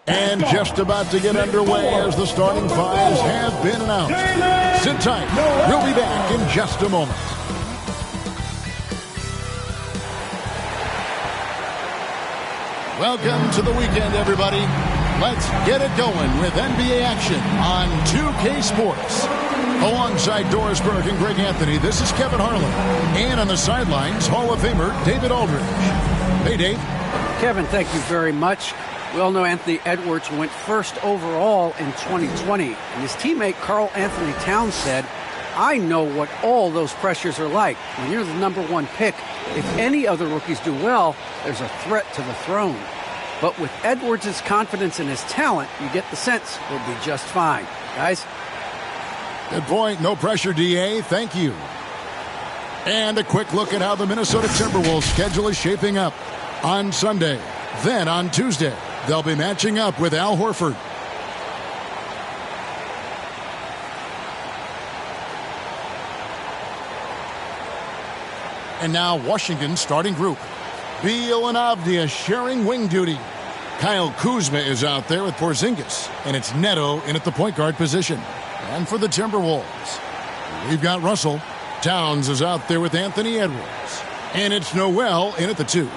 And just about to get underway as the starting fives have been announced. Sit tight. We'll be back in just a moment. Welcome to the weekend, everybody. Let's get it going with NBA action on 2K Sports. Alongside Doris Burke and Greg Anthony, this is Kevin Harlan. And on the sidelines, Hall of Famer David Aldridge. Hey, Dave. Kevin, thank you very much. We all know Anthony Edwards went first overall in 2020. And his teammate Karl Anthony Towns said, I know what all those pressures are like. When you're the #1 pick, if any other rookies do well, there's a threat to the throne. But with Edwards' confidence in his talent, you get the sense he'll be just fine. Guys? Good point. No pressure, DA. Thank you. And a quick look at how the Minnesota Timberwolves schedule is shaping up. On Sunday, then on Tuesday, they'll be matching up with Al Horford. And now Washington's starting group. Beal and Avdia sharing wing duty. Kyle Kuzma is out there with Porzingis. And it's Neto in at the point guard position. And for the Timberwolves, we've got Russell. Towns is out there with Anthony Edwards. And it's Noel in at the 2.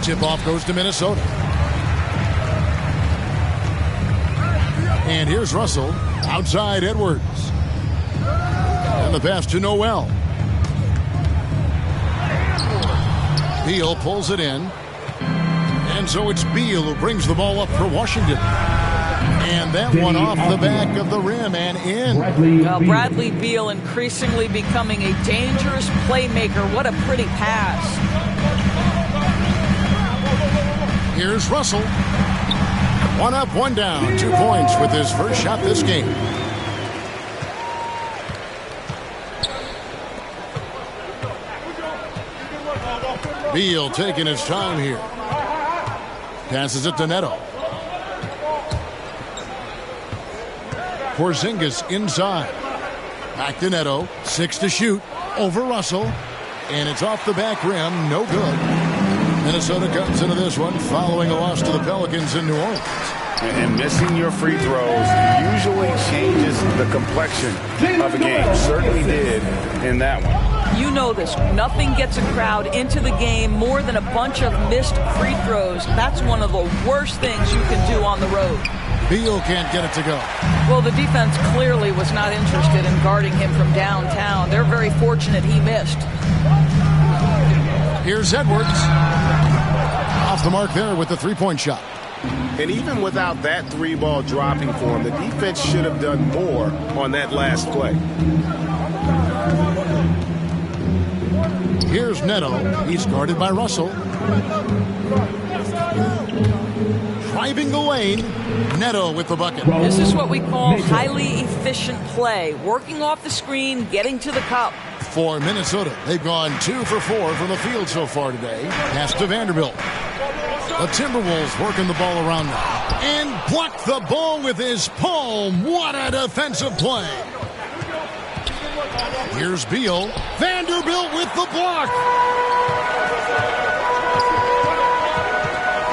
Tip-off goes to Minnesota. And here's Russell. Outside Edwards. And the pass to Noel. Beal pulls it in. And so it's Beal who brings the ball up for Washington. And that one off the back of the rim and in. Well, Bradley Beal increasingly becoming a dangerous playmaker. What a pretty pass. Here's Russell. 1 up, 1 down. 2 points with his first shot this game. Beal taking his time here. Passes it to Neto. Porzingis inside. Back to Neto. 6 to shoot. Over Russell. And it's off the back rim. No good. Minnesota comes into this one following a loss to the Pelicans in New Orleans. And missing your free throws usually changes the complexion of a game. Certainly did in that one. You know this. Nothing gets a crowd into the game more than a bunch of missed free throws. That's one of the worst things you can do on the road. Beal can't get it to go. Well, the defense clearly was not interested in guarding him from downtown. They're very fortunate he missed. Here's Edwards. Off the mark there with the three-point shot. And even without that 3-ball dropping for him, the defense should have done more on that last play. Here's Neto. He's guarded by Russell. Driving the lane. Neto with the bucket. This is what we call highly efficient play. Working off the screen, getting to the cup. For Minnesota, they've gone 2 for 4 from the field so far today. Pass to Vanderbilt. The Timberwolves working the ball around now. And blocked the ball with his palm. What a defensive play. Here's Beal. Vanderbilt with the block.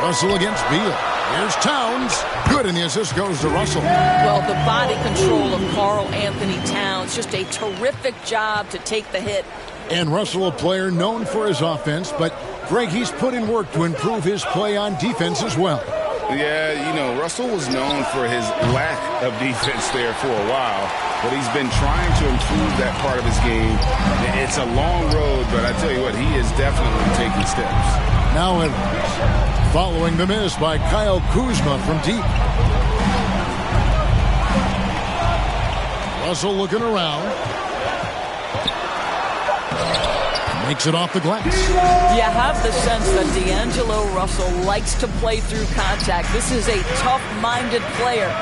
Russell against Beal. Here's Towns. Good, and the assist goes to Russell. Well, the body control of Karl Anthony Towns. Just a terrific job to take the hit. And Russell, a player known for his offense, but Greg, he's put in work to improve his play on defense as well. Yeah, you know, Russell was known for his lack of defense there for a while, but he's been trying to improve that part of his game. It's a long road, but I tell you what, he is definitely taking steps. Now Edwards, following the miss by Kyle Kuzma from deep. Russell looking around. Makes it off the glass. You have the sense that D'Angelo Russell likes to play through contact. This is a tough-minded player.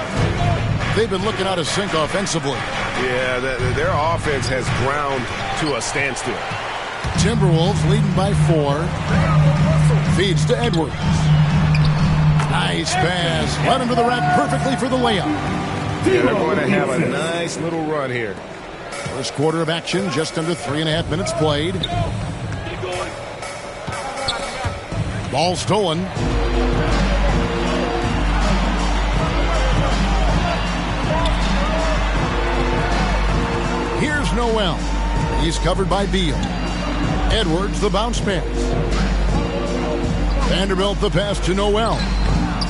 They've been looking out of sync offensively. Yeah, their offense has ground to a standstill. Timberwolves leading by 4. Feeds to Edwards. Nice pass. Right under the rack perfectly for the layup. Yeah, they're going to have a nice little run here. First quarter of action, just under 3.5 minutes played. Ball stolen. Here's Noel. He's covered by Beal. Edwards, the bounce pass. Vanderbilt, the pass to Noel.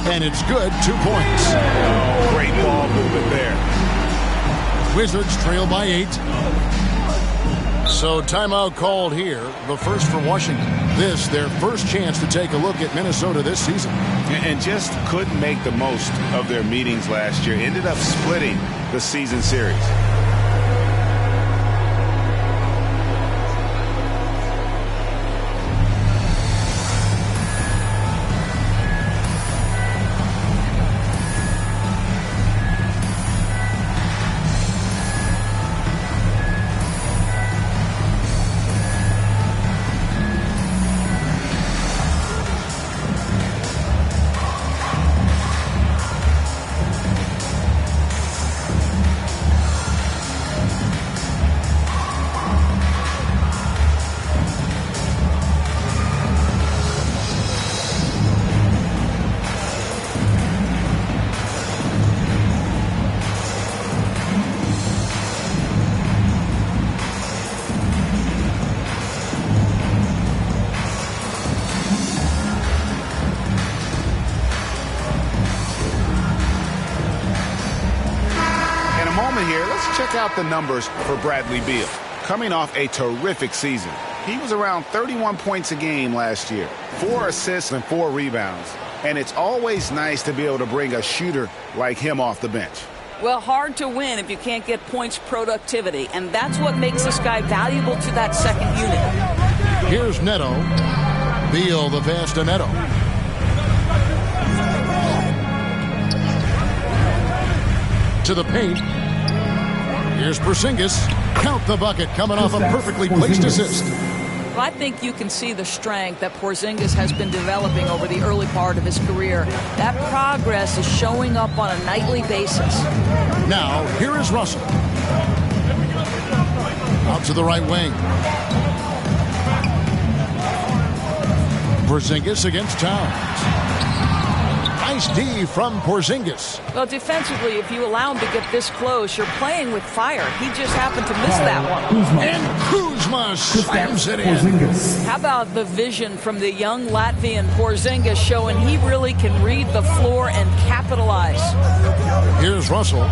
And it's good, 2 points. Oh, great ball movement there. Wizards trail by 8. So timeout called here, the first for Washington. This, their first chance to take a look at Minnesota this season. And just couldn't make the most of their meetings last year. Ended up splitting the season series. Check out the numbers for Bradley Beal. Coming off a terrific season. He was around 31 points a game last year, 4 assists and 4 rebounds. And it's always nice to be able to bring a shooter like him off the bench. Well, hard to win if you can't get points productivity, and that's what makes this guy valuable to that second unit. Here's Neto. Beal, the pass to Neto. To the paint. Here's Porzingis. Count the bucket, coming off a perfectly placed assist. Well, I think you can see the strength that Porzingis has been developing over the early part of his career. That progress is showing up on a nightly basis. Now, here is Russell. Out to the right wing. Porzingis against Towns. Nice D from Porzingis. Well, defensively, if you allow him to get this close, you're playing with fire. He just happened to miss that one. And Kuzma slams it in. How about the vision from the young Latvian Porzingis showing he really can read the floor and capitalize. Here's Russell.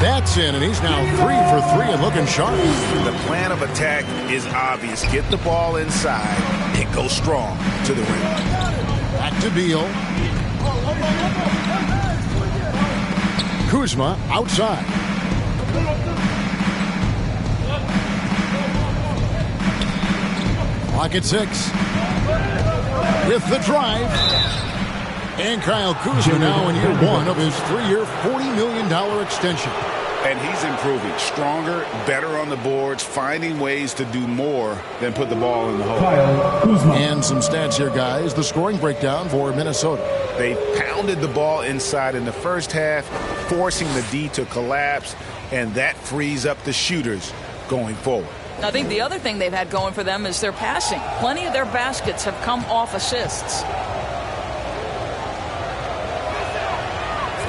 That's in, and he's now 3 for 3 and looking sharp. The plan of attack is obvious. Get the ball inside and go strong to the rim. Back to Beal. Kuzma outside. Clock at 6. With the drive. And Kyle Kuzma now in year 1 of his 3-year, $40 million extension. And he's improving. Stronger, better on the boards, finding ways to do more than put the ball in the hole. And some stats here, guys. The scoring breakdown for Minnesota. They pounded the ball inside in the first half, forcing the D to collapse, and that frees up the shooters going forward. I think the other thing they've had going for them is their passing. Plenty of their baskets have come off assists.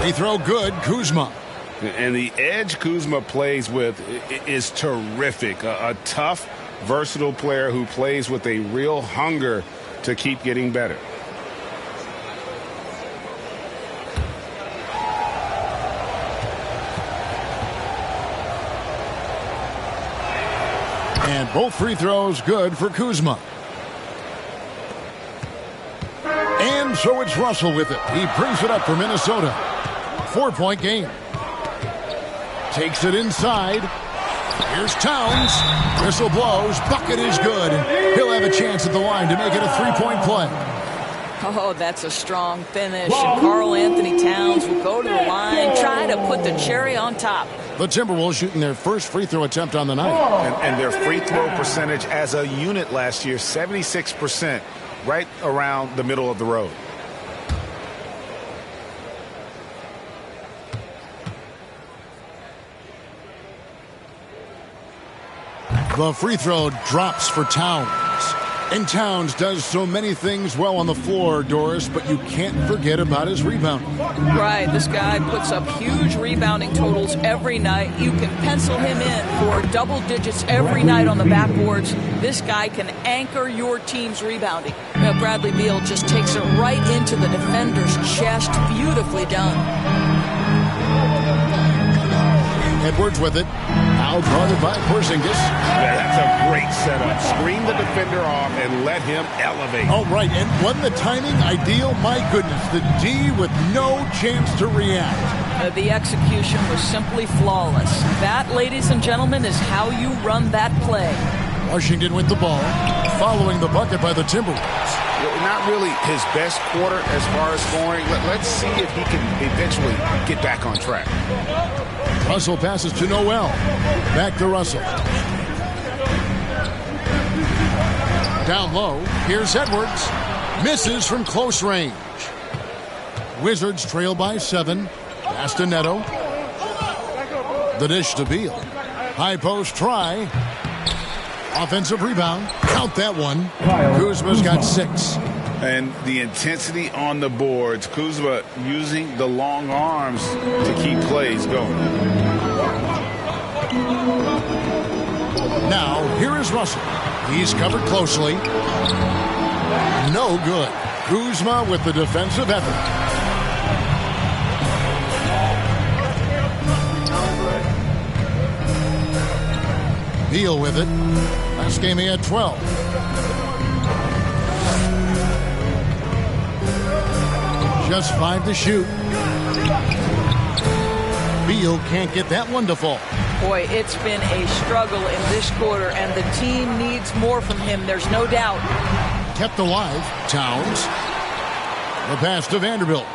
Free throw good, Kuzma. And the edge Kuzma plays with is terrific. A tough, versatile player who plays with a real hunger to keep getting better. And both free throws good for Kuzma. And so it's Russell with it. He brings it up for Minnesota. 4-point game. Takes it inside. Here's Towns. Whistle blows. Bucket is good. He'll have a chance at the line to make it a 3-point play. Oh, that's a strong finish. And Karl Anthony Towns will go to the line, try to put the cherry on top. The Timberwolves shooting their first free throw attempt on the night. And their free throw percentage as a unit last year, 76%, right around the middle of the road. The free throw drops for Towns. And Towns does so many things well on the floor, Doris, but you can't forget about his rebounding. Right, this guy puts up huge rebounding totals every night. You can pencil him in for double digits every night on the backboards. This guy can anchor your team's rebounding. Bradley Beal just takes it right into the defender's chest. Beautifully done. Edwards with it. Out guarded by Porzingis. Yeah, that's a great setup. Screen the defender off and let him elevate. Oh, right. And wasn't the timing ideal? My goodness. The D with no chance to react. The execution was simply flawless. That, ladies and gentlemen, is how you run that play. Washington with the ball. Following the bucket by the Timberwolves. Not really his best quarter as far as scoring. Let's see if he can eventually get back on track. Russell passes to Noel. Back to Russell. Down low. Here's Edwards. Misses from close range. Wizards trail by 7. Pass to Neto. The dish to Beal. High post try. Offensive rebound. Count that one. Kuzma's got 6. And the intensity on the boards. Kuzma using the long arms to keep plays going. Now, here is Russell. He's covered closely. No good. Kuzma with the defensive effort. Beal with it. Last game he had 12. Just 5 to shoot. Beal can't get that one to fall. Boy, it's been a struggle in this quarter, and the team needs more from him. There's no doubt. Kept alive. Towns. The pass to Vanderbilt.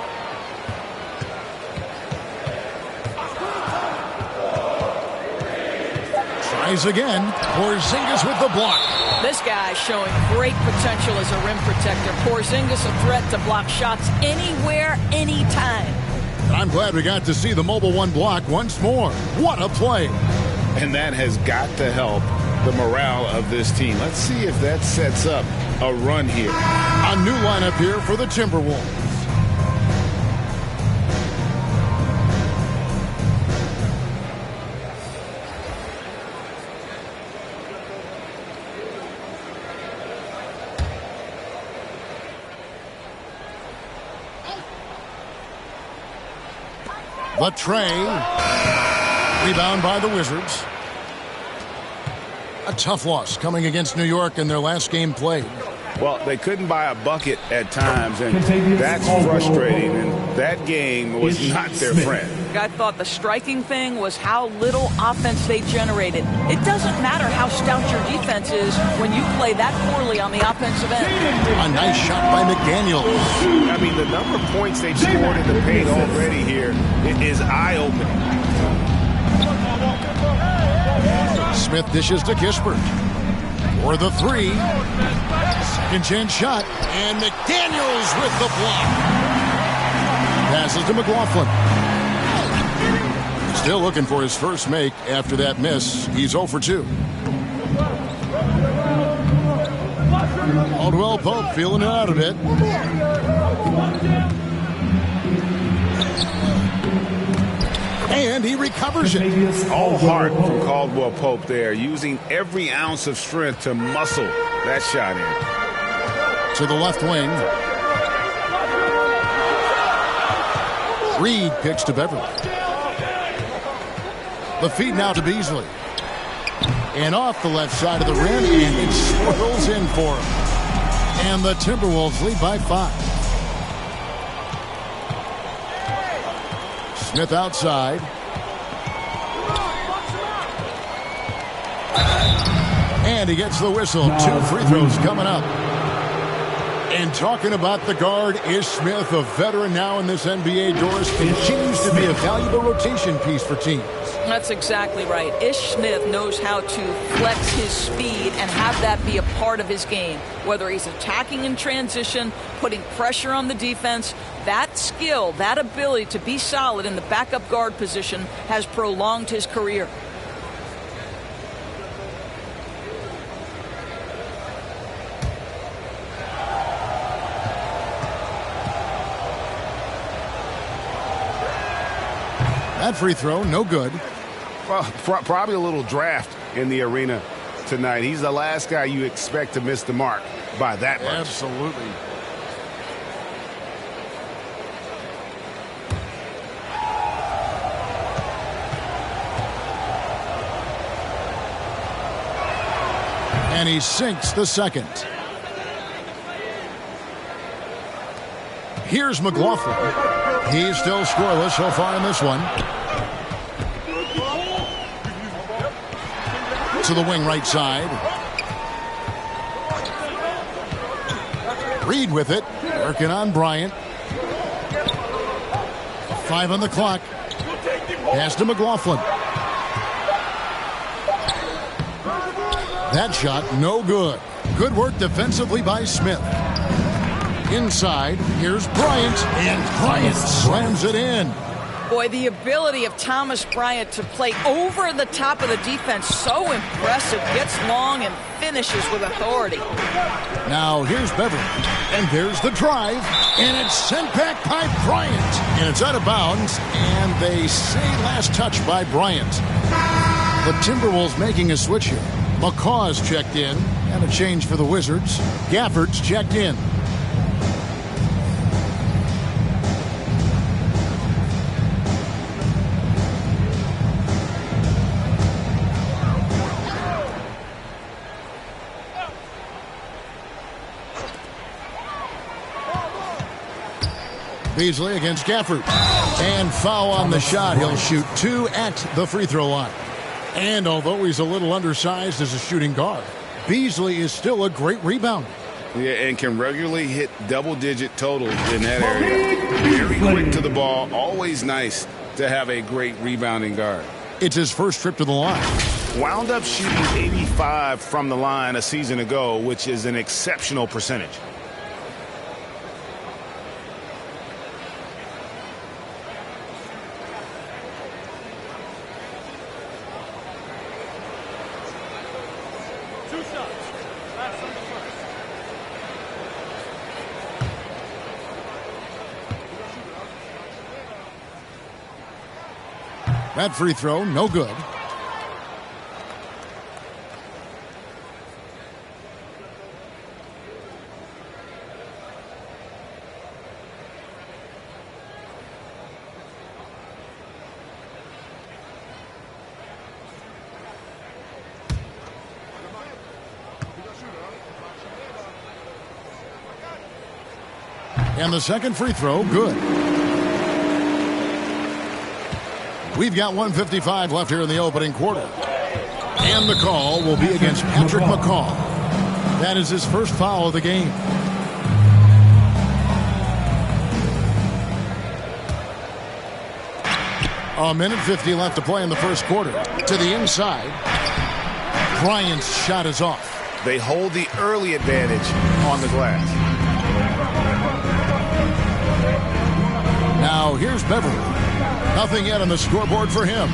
Tries again. Porzingis with the block. This guy's showing great potential as a rim protector. Porzingis a threat to block shots anywhere, anytime. I'm glad we got to see the Mobile One block once more. What a play. And that has got to help the morale of this team. Let's see if that sets up a run here. A new lineup here for the Timberwolves. The tray. Rebound by the Wizards. A tough loss coming against New York in their last game played. Well, they couldn't buy a bucket at times, and that's frustrating. And that game was not their friend. I thought the striking thing was how little offense they generated. It doesn't matter how stout your defense is when you play that poorly on the offensive end. A nice shot by McDaniels. I mean, the number of points they've scored in the paint already here is eye-opening. Smith dishes to Kispert. For the 3. Second chance shot. And McDaniels with the block. Passes to McLaughlin. Still looking for his first make after that miss. He's 0 for 2. Caldwell Pope feeling it out a bit. And he recovers it. All heart from Caldwell Pope there, using every ounce of strength to muscle that shot in. To the left wing. Reed picks to Beverly. The feed now to Beasley. And off the left side of the rim, and it swirls in for him. And the Timberwolves lead by 5. Smith outside. And he gets the whistle. 2 free throws coming up. And talking about the guard, Ish Smith, a veteran now in this NBA, Doris, continues to be a valuable rotation piece for teams. That's exactly right. Ish Smith knows how to flex his speed and have that be a part of his game. Whether he's attacking in transition, putting pressure on the defense, that skill, that ability to be solid in the backup guard position has prolonged his career. That free throw, no good. Well, probably a little draft in the arena tonight. He's the last guy you expect to miss the mark by that much. Absolutely. And he sinks the second. Here's McLaughlin. He's still scoreless so far in this one. To the wing right side. Reed with it. Working on Bryant. 5 on the clock. Pass to McLaughlin. That shot, no good. Good work defensively by Smith. Inside, here's Bryant, and Bryant slams it in. Boy, the ability of Thomas Bryant to play over the top of the defense, so impressive. Gets long and finishes with authority. Now here's Beverly, and there's the drive, and it's sent back by Bryant. And it's out of bounds, and they say last touch by Bryant. The Timberwolves making a switch here. McCaw's checked in, and a change for the Wizards. Gafford's checked in. Beasley against Gafford. And foul on the shot. He'll shoot 2 at the free throw line. And although he's a little undersized as a shooting guard, Beasley is still a great rebounder. Yeah, and can regularly hit double-digit totals in that area. Very quick to the ball. Always nice to have a great rebounding guard. It's his first trip to the line. Wound up shooting 85 from the line a season ago, which is an exceptional percentage. That free throw, no good. And the second free throw, good. We've got 1:55 left here in the opening quarter. And the call will be against Patrick McCaw. That is his first foul of the game. A minute 50 left to play in the first quarter. To the inside. Bryant's shot is off. They hold the early advantage on the glass. Now here's Beverly. Nothing yet on the scoreboard for him.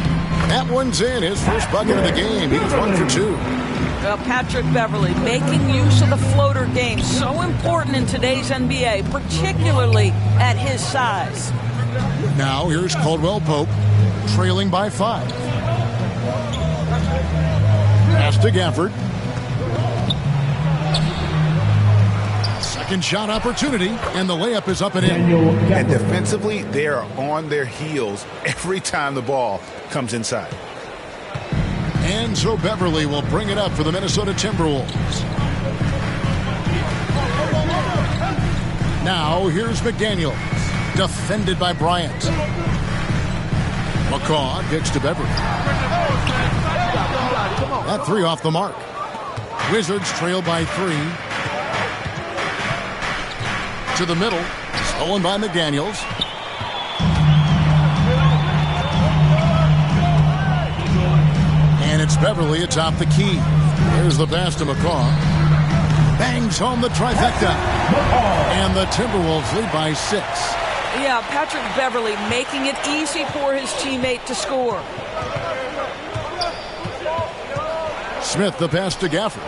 That one's in, his first bucket of the game. He's 1 for 2. Well, Patrick Beverly making use of the floater game. So important in today's NBA, particularly at his size. Now here's Caldwell Pope, trailing by 5. Pass to Gafford. Second shot opportunity, and the layup is up and in. And defensively, they are on their heels every time the ball comes inside. And so Beverly will bring it up for the Minnesota Timberwolves. Now here's McDaniels, defended by Bryant. McCaw kicks to Beverly. That 3 off the mark. Wizards trail by 3. To the middle. Stolen by McDaniels. And it's Beverly atop the key. There's the pass to McCaw. Bangs home the trifecta. And the Timberwolves lead by 6. Yeah, Patrick Beverly making it easy for his teammate to score. Smith the pass to Gafford.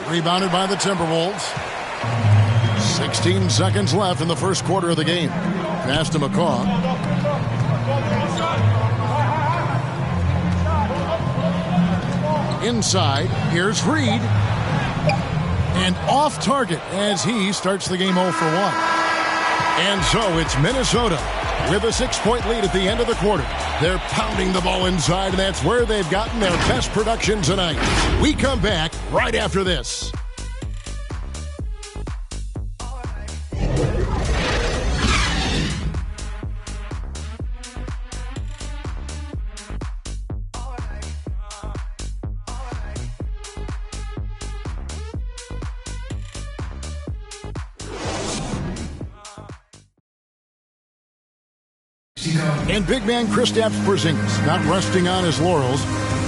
Rebounded by the Timberwolves. 16 seconds left in the first quarter of the game. Pass to McCaw. Inside, here's Reed. And off target as he starts the game 0 for 1. And so it's Minnesota with a 6-point lead at the end of the quarter. They're pounding the ball inside, and that's where they've gotten their best production tonight. We come back right after this. And big man Kristaps Porzingis not resting on his laurels.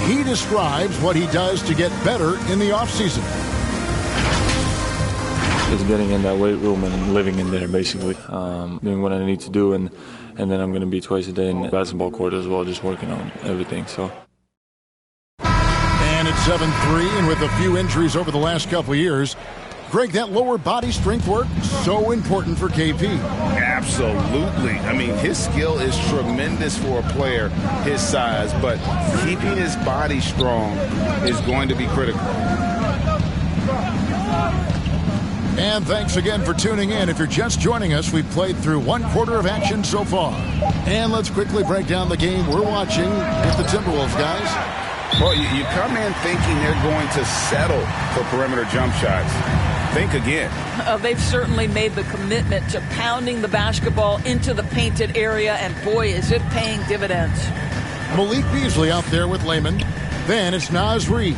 He describes what he does to get better in the offseason. Just getting in that weight room and living in there, basically. Doing what I need to do, and then I'm going to be twice a day in the basketball court as well, just working on everything. So. And it's 7-3, and with a few injuries over the last couple of years, Greg, that lower body strength work, so important for KP. Absolutely. I mean, his skill is tremendous for a player his size, but keeping his body strong is going to be critical. And thanks again for tuning in. If you're just joining us, we've played through 1 quarter of action so far. And let's quickly break down the game we're watching with the Timberwolves, guys. Well, you come in thinking they're going to settle for perimeter jump shots. Think again. They've certainly made the commitment to pounding the basketball into the painted area, and boy, is it paying dividends. Malik Beasley out there with Layman. Then it's Naz Reid.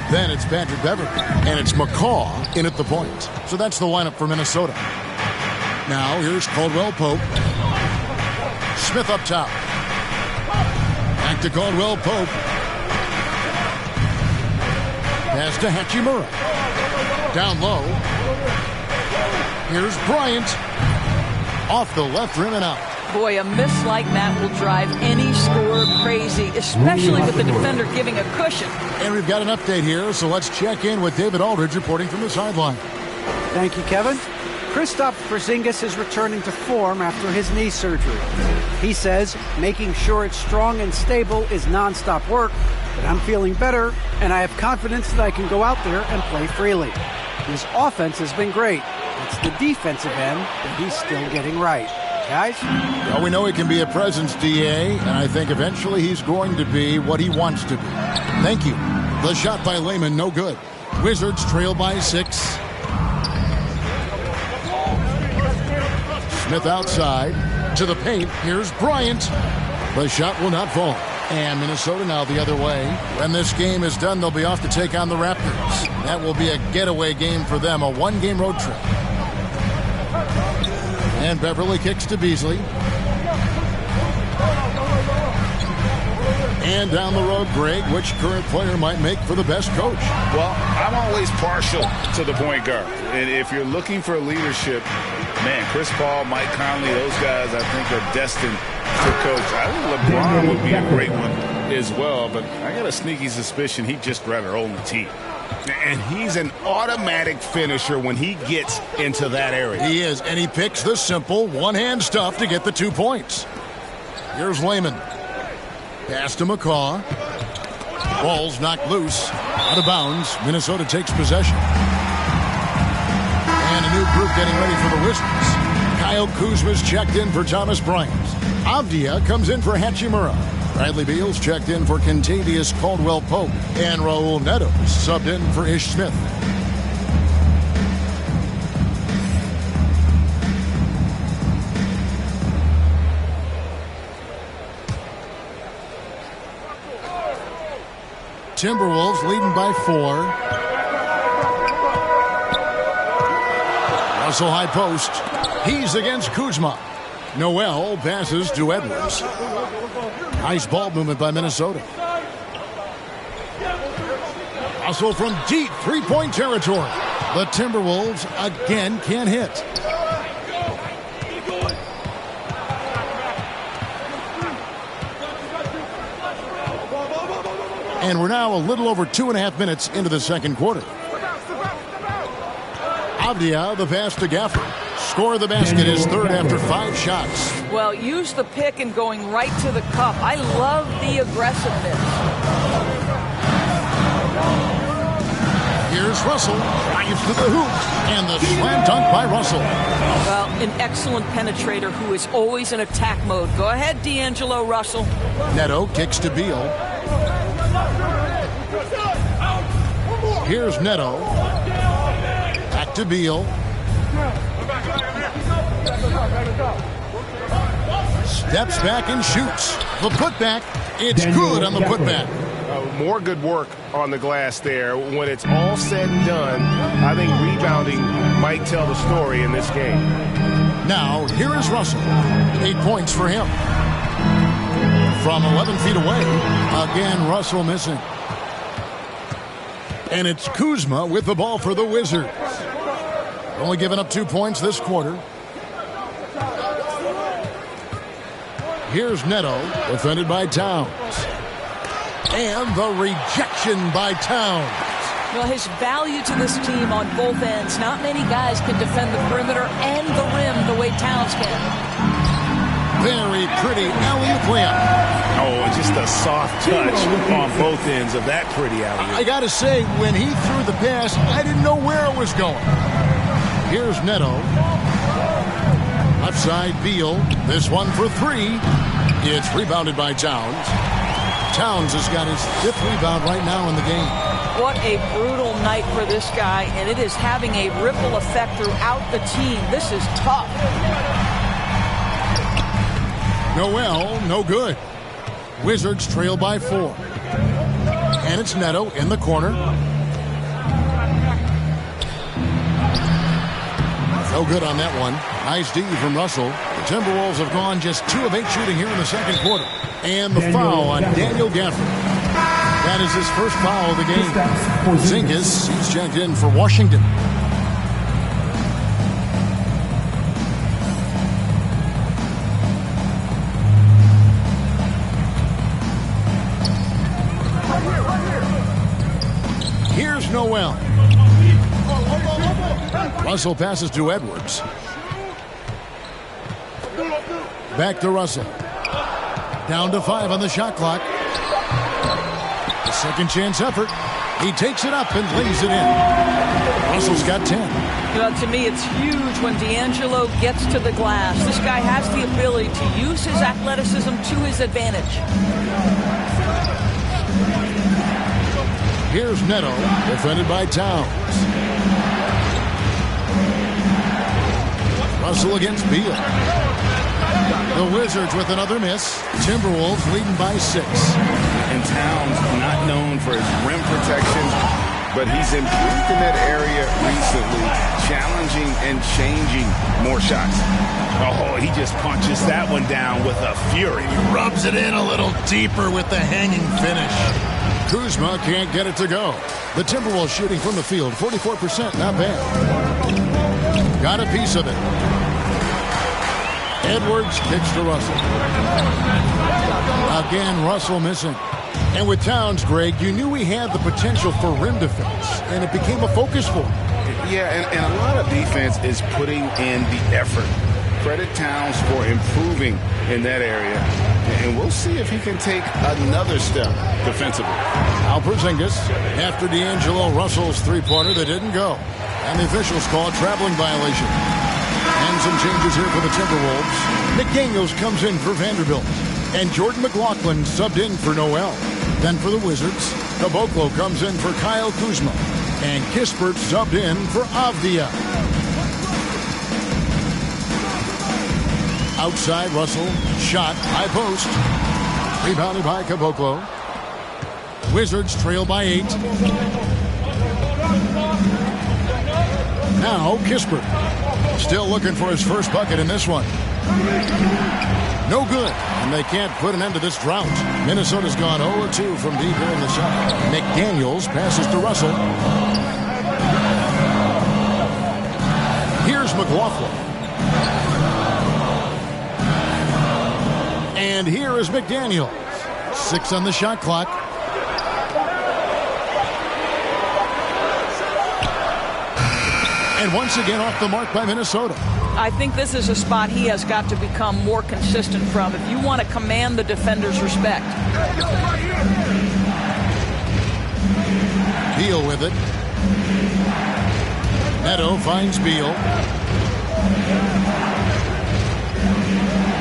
Then it's Patrick Beverly. And it's McCaw in at the point. So that's the lineup for Minnesota. Now here's Caldwell Pope. Smith up top. Back to Caldwell Pope. Pass to Hachimura. Down low. Here's Bryant. Off the left rim and out. Boy, a miss like that will drive any scorer crazy, especially with the defender giving a cushion. And we've got an update here, so let's check in with David Aldridge reporting from the sideline. Thank you, Kevin. Kristaps Porzingis is returning to form after his knee surgery. He says making sure it's strong and stable is nonstop work, but I'm feeling better, and I have confidence that I can go out there and play freely. His offense has been great. It's the defensive end that he's still getting right. Guys? Well, we know he can be a presence, DA, and I think eventually he's going to be what he wants to be. Thank you. The shot by Layman, no good. Wizards trail by 6. Smith outside. To the paint. Here's Bryant. The shot will not fall. And Minnesota now the other way. When this game is done, they'll be off to take on the Raptors. That will be a getaway game for them, a 1-game road trip. And Beverly kicks to Beasley. And down the road, Greg, which current player might make for the best coach? Well, I'm always partial to the point guard. And if you're looking for leadership, man, Chris Paul, Mike Conley, those guys I think are destined to coach. I think LeBron would be a great one as well, but I got a sneaky suspicion he'd just rather own the team. And he's an automatic finisher when he gets into that area. He is, and he picks the simple one-hand stuff to get the 2 points. Here's Layman. Pass to McCaw. Ball's knocked loose. Out of bounds. Minnesota takes possession. And a new group getting ready for the Wizards. Kyle Kuzma's checked in for Thomas Bryant. Avdia comes in for Hachimura. Bradley Beal's checked in for Kentavious Caldwell-Pope. And Raul Neto subbed in for Ish Smith. Timberwolves leading by 4. Russell high post. He's against Kuzma. Noel passes to Edwards. Nice ball movement by Minnesota. Russell from deep three-point territory. The Timberwolves again can't hit. And we're now a little over 2.5 minutes into the second quarter. Avdia, the pass to Gafford. Score of the basket is third after 5 shots. Well, use the pick and going right to the cup. I love the aggressiveness. Here's Russell. Drives to the hoop. And the slam dunk by Russell. Well, an excellent penetrator who is always in attack mode. Go ahead, D'Angelo Russell. Neto kicks to Beal. Here's Neto. Back to Beal. Steps back and shoots. The putback. It's good on the putback. More good work on the glass there. When it's all said and done, I think rebounding might tell the story in this game. Now, here is Russell. 8 points for him. From 11 feet away. Again, Russell missing. And it's Kuzma with the ball for the Wizards. Only giving up 2 points this quarter. Here's Neto, defended by Towns. And the rejection by Towns. Well, his value to this team on both ends. Not many guys can defend the perimeter and the rim the way Towns can. Very pretty alley-oop layup. Oh, just a soft touch on both ends of that pretty alley-oop. I got to say, when he threw the pass, I didn't know where it was going. Here's Neto. Left side, Beal. This one for 3. It's rebounded by Towns. Towns has got his 5th rebound right now in the game. What a brutal night for this guy, and it is having a ripple effect throughout the team. This is tough. Noel, no good. Wizards trail by 4. And it's Neto in the corner. No good on that one. Nice D from Russell. The Timberwolves have gone just 2 of 8 shooting here in the second quarter. And the foul on Daniel Gafford. That is his first foul of the game. Porzingis, he's checked in for Washington. Here's Noel. Russell passes to Edwards. Back to Russell. Down to 5 on the shot clock. A second chance effort. He takes it up and lays it in. Russell's got 10. Well, to me, it's huge when D'Angelo gets to the glass. This guy has the ability to use his athleticism to his advantage. Here's Neto, defended by Towns. Russell against Beal. The Wizards with another miss. Timberwolves leading by 6. And Towns not known for his rim protection, but he's improved in that area recently, challenging and changing more shots. Oh, he just punches that one down with a fury. He rubs it in a little deeper with the hanging finish. Kuzma can't get it to go. The Timberwolves shooting from the field, 44%, not bad. Got a piece of it. Edwards kicks to Russell. Again, Russell missing. And with Towns, Greg, you knew he had the potential for rim defense, and it became a focus for him. Yeah, and a lot of defense is putting in the effort. Credit Towns for improving in that area. And we'll see if he can take another step defensively. Now Porzingis, after D'Angelo Russell's three-pointer that didn't go. And the officials call a traveling violation. And some changes here for the Timberwolves. McDaniels comes in for Vanderbilt. And Jordan McLaughlin subbed in for Noel. Then for the Wizards, Caboclo comes in for Kyle Kuzma. And Kispert subbed in for Avdia. Outside Russell, shot, high post. Rebounded by Caboclo. Wizards trail by 8. Now Kispert. Still looking for his first bucket in this one. No good. And they can't put an end to this drought. Minnesota's gone 0-2 from deep here in the shot. McDaniels passes to Russell. Here's McLaughlin. And here is McDaniels. 6 on the shot clock. And once again off the mark by Minnesota. I think this is a spot he has got to become more consistent from if you want to command the defender's respect. Beal with it. Neto finds Beal.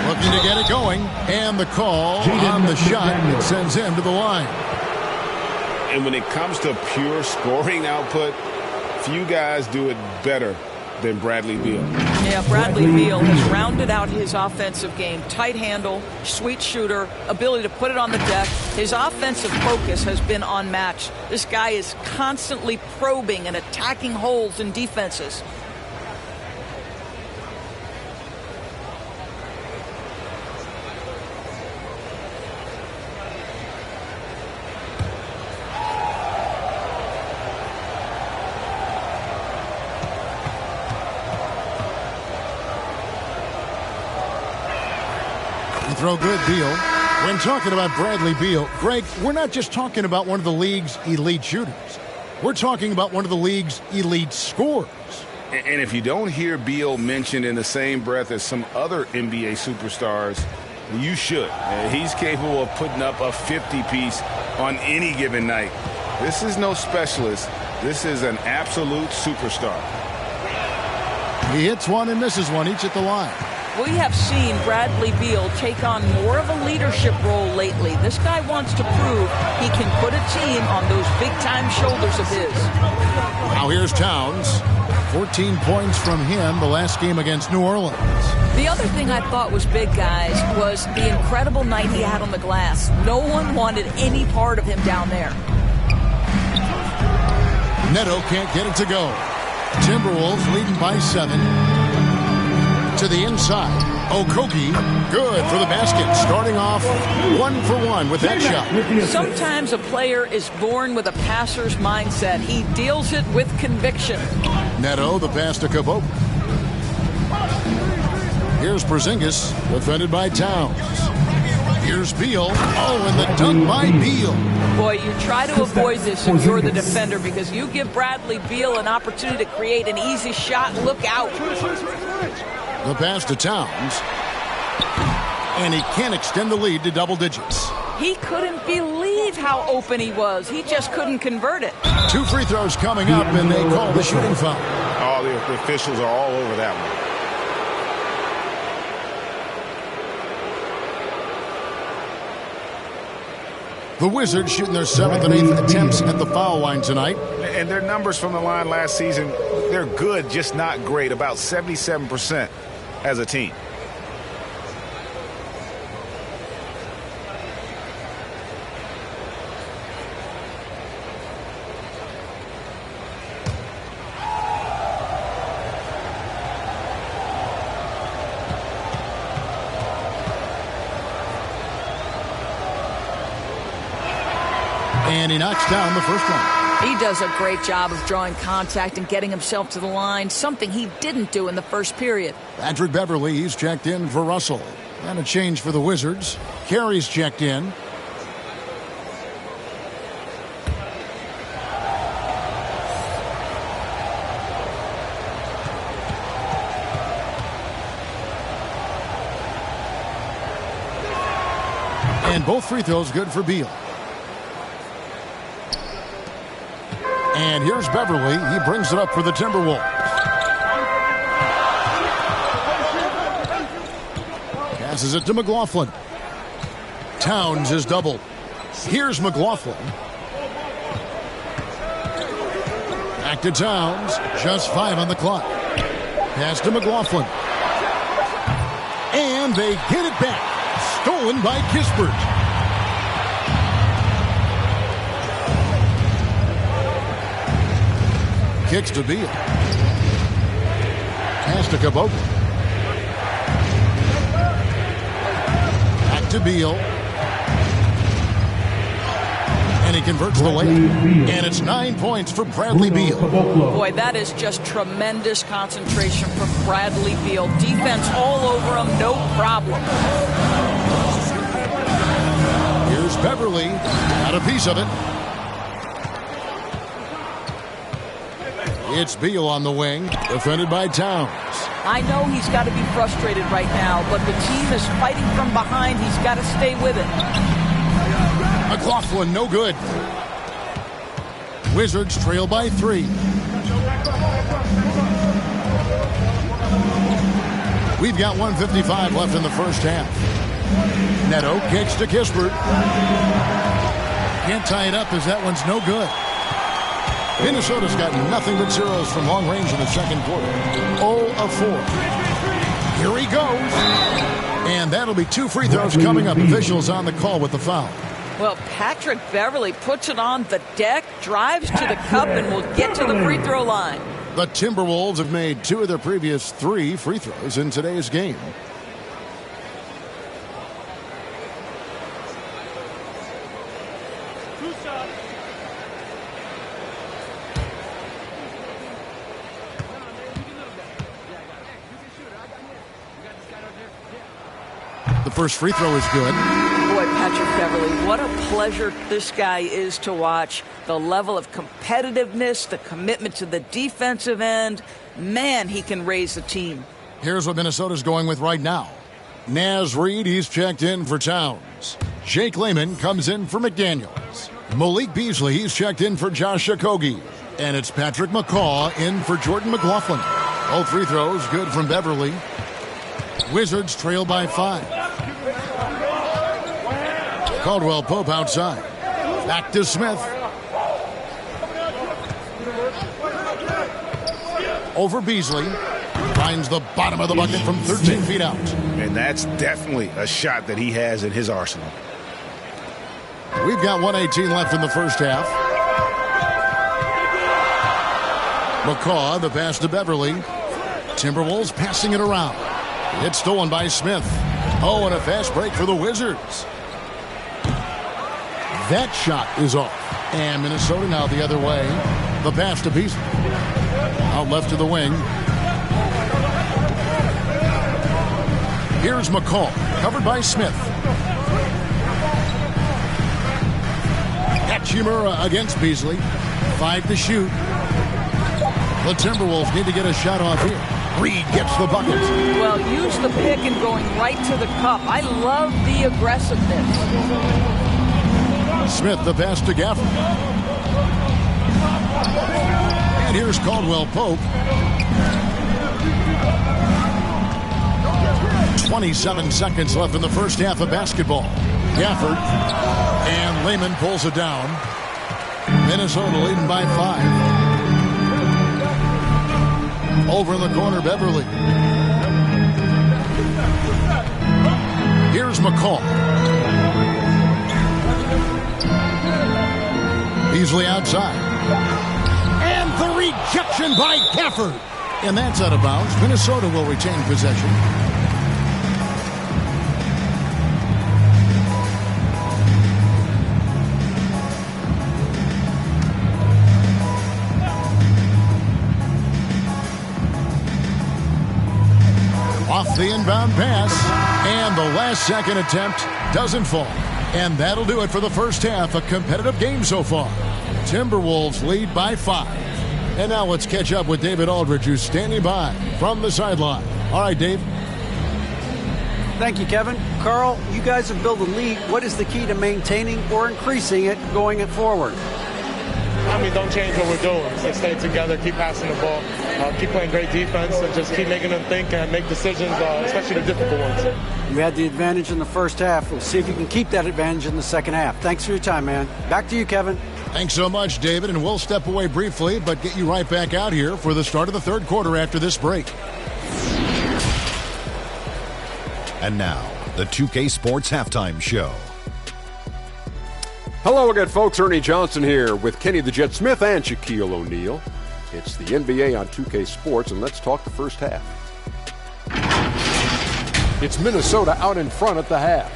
Looking to get it going. And the call on the shot. It sends him to the line. And when it comes to pure scoring output, few guys do it better than Bradley Beal. Yeah, Bradley Beal has rounded out his offensive game. Tight handle, sweet shooter, ability to put it on the deck. His offensive focus has been unmatched. This guy is constantly probing and attacking holes in defenses. Throw good, Beal. When talking about Bradley Beal, Greg, we're not just talking about one of the league's elite shooters. We're talking about one of the league's elite scorers. And if you don't hear Beal mentioned in the same breath as some other NBA superstars, you should. He's capable of putting up a 50-piece on any given night. This is no specialist. This is an absolute superstar. He hits one and misses one, each at the line. We have seen Bradley Beal take on more of a leadership role lately. This guy wants to prove he can put a team on those big-time shoulders of his. Now here's Towns. 14 points from him the last game against New Orleans. The other thing I thought was big, guys, was the incredible night he had on the glass. No one wanted any part of him down there. Neto can't get it to go. Timberwolves leading by 7. To the inside. Okogie, good for the basket. Starting off 1 for 1 with that shot. Sometimes a player is born with a passer's mindset. He deals it with conviction. Neto, the pass to Kabok. Here's Porzingis, defended by Towns. Here's Beal. Oh, and the dunk by Beal. Boy, you try to avoid this if you're the defender because you give Bradley Beal an opportunity to create an easy shot. Look out. The pass to Towns. And he can't extend the lead to double digits. He couldn't believe how open he was. He just couldn't convert it. 2 free throws coming up, and they call the shooting foul. All the officials are all over that one. The Wizards shooting their 7th and 8th attempts at the foul line tonight. And their numbers from the line last season, they're good, just not great. About 77% as a team. And he knocks down the first one. He does a great job of drawing contact and getting himself to the line, something he didn't do in the first period. Patrick Beverley, he's checked in for Russell. And a change for the Wizards. Carey's checked in. And both free throws good for Beal. And here's Beverley. He brings it up for the Timberwolves. Passes it to McLaughlin. Towns is doubled. Here's McLaughlin. Back to Towns. Just 5 on the clock. Pass to McLaughlin. And they get it back. Stolen by Kispert. Kicks to Beal. pass to Kabogo. Back to Beal. And he converts the layup. And it's 9 points for Bradley Beal. Boy, that is just tremendous concentration from Bradley Beal. Defense all over him, no problem. Here's Beverly. Got a piece of it. It's Beal on the wing, defended by Towns. I know he's got to be frustrated right now, but the team is fighting from behind. He's got to stay with it. McLaughlin, no good. Wizards trail by 3. We've got 1:55 left in the first half. Neto kicks to Kispert. Can't tie it up as that one's no good. Minnesota's got nothing but zeros from long range in the second quarter. 0 of 4. Here he goes. And that'll be 2 free throws coming up. Officials on the call with the foul. Well, Patrick Beverly puts it on the deck, drives to the cup, and will get to the free throw line. The Timberwolves have made 2 of their previous 3 free throws in today's game. The first free throw is good. Boy, Patrick Beverly, what a pleasure this guy is to watch. The level of competitiveness, the commitment to the defensive end. Man, he can raise the team. Here's what Minnesota's going with right now. Naz Reid, he's checked in for Towns. Jake Layman comes in for McDaniels. Malik Beasley, he's checked in for Josh Okogie. And it's Patrick McCaw in for Jordan McLaughlin. Both free throws good from Beverly. Wizards trail by 5. Caldwell Pope outside. Back to Smith. Over Beasley. Finds the bottom of the bucket from 13 feet out. And that's definitely a shot that he has in his arsenal. We've got 1:18 left in the first half. McCaw, the pass to Beverly. Timberwolves passing it around. It's stolen by Smith. Oh, and a fast break for the Wizards. That shot is off. And Minnesota now the other way. The pass to Beasley. Out left to the wing. Here's McCall, covered by Smith. Hachimura against Beasley. 5 to shoot. The Timberwolves need to get a shot off here. Reed gets the bucket. Well, use the pick and going right to the cup. I love the aggressiveness. Smith, the pass to Gafford. And here's Caldwell Pope. 27 seconds left in the first half of basketball. Gafford. And Layman pulls it down. Minnesota leading by 5. Over in the corner, Beverly. Here's McCall. Beasley outside. And the rejection by Gafford. And that's out of bounds. Minnesota will retain possession. Off the inbound pass, and the last second attempt doesn't fall. And that'll do it for the first half. A competitive game so far. Timberwolves lead by 5. And now let's catch up with David Aldridge, who's standing by from the sideline. All right, Dave. Thank you, Kevin. Carl, you guys have built a lead. What is the key to maintaining or increasing it going forward? I mean, don't change what we're doing. So stay together, keep passing the ball, keep playing great defense, and just keep making them think and make decisions, especially the difficult ones. You had the advantage in the first half. We'll see if you can keep that advantage in the second half. Thanks for your time, man. Back to you, Kevin. Thanks so much, David, and we'll step away briefly, but get you right back out here for the start of the third quarter after this break. And now, the 2K Sports Halftime Show. Hello again, folks. Ernie Johnson here with Kenny the Jet Smith and Shaquille O'Neal. It's the NBA on 2K Sports, and let's talk the first half. It's Minnesota out in front at the half.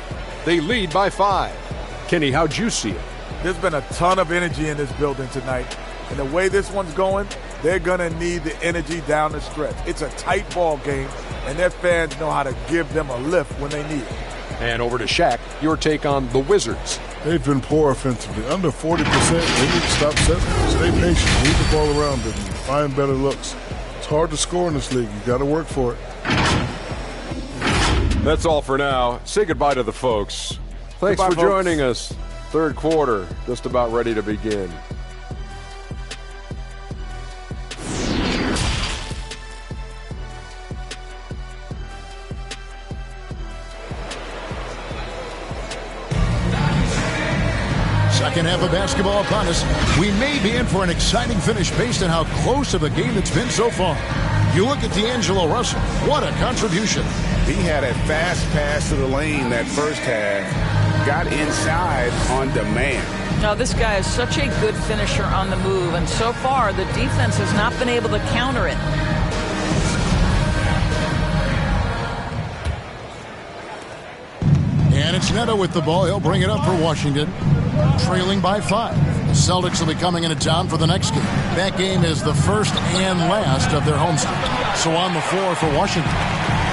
They lead by 5. Kenny, how'd you see it? There's been a ton of energy in this building tonight. And the way this one's going, they're going to need the energy down the stretch. It's a tight ball game, and their fans know how to give them a lift when they need it. And over to Shaq, your take on the Wizards. They've been poor offensively. Under 40%. They need to stop settling. Stay patient. Move the ball around them. Find better looks. It's hard to score in this league. You got to work for it. That's all for now. Say goodbye to the folks. Thanks for joining us. Third quarter, just about ready to begin. Second half of basketball upon us. We may be in for an exciting finish based on how close of a game it's been so far. You look at D'Angelo Russell. What a contribution. He had a fast pass to the lane that first half. Got inside on demand. Now, this guy is such a good finisher on the move, and so far the defense has not been able to counter it. And it's Neto with the ball. He'll bring it up for Washington. Trailing by 5. The Celtics will be coming into town for the next game. That game is the first and last of their homestand. So on the floor for Washington,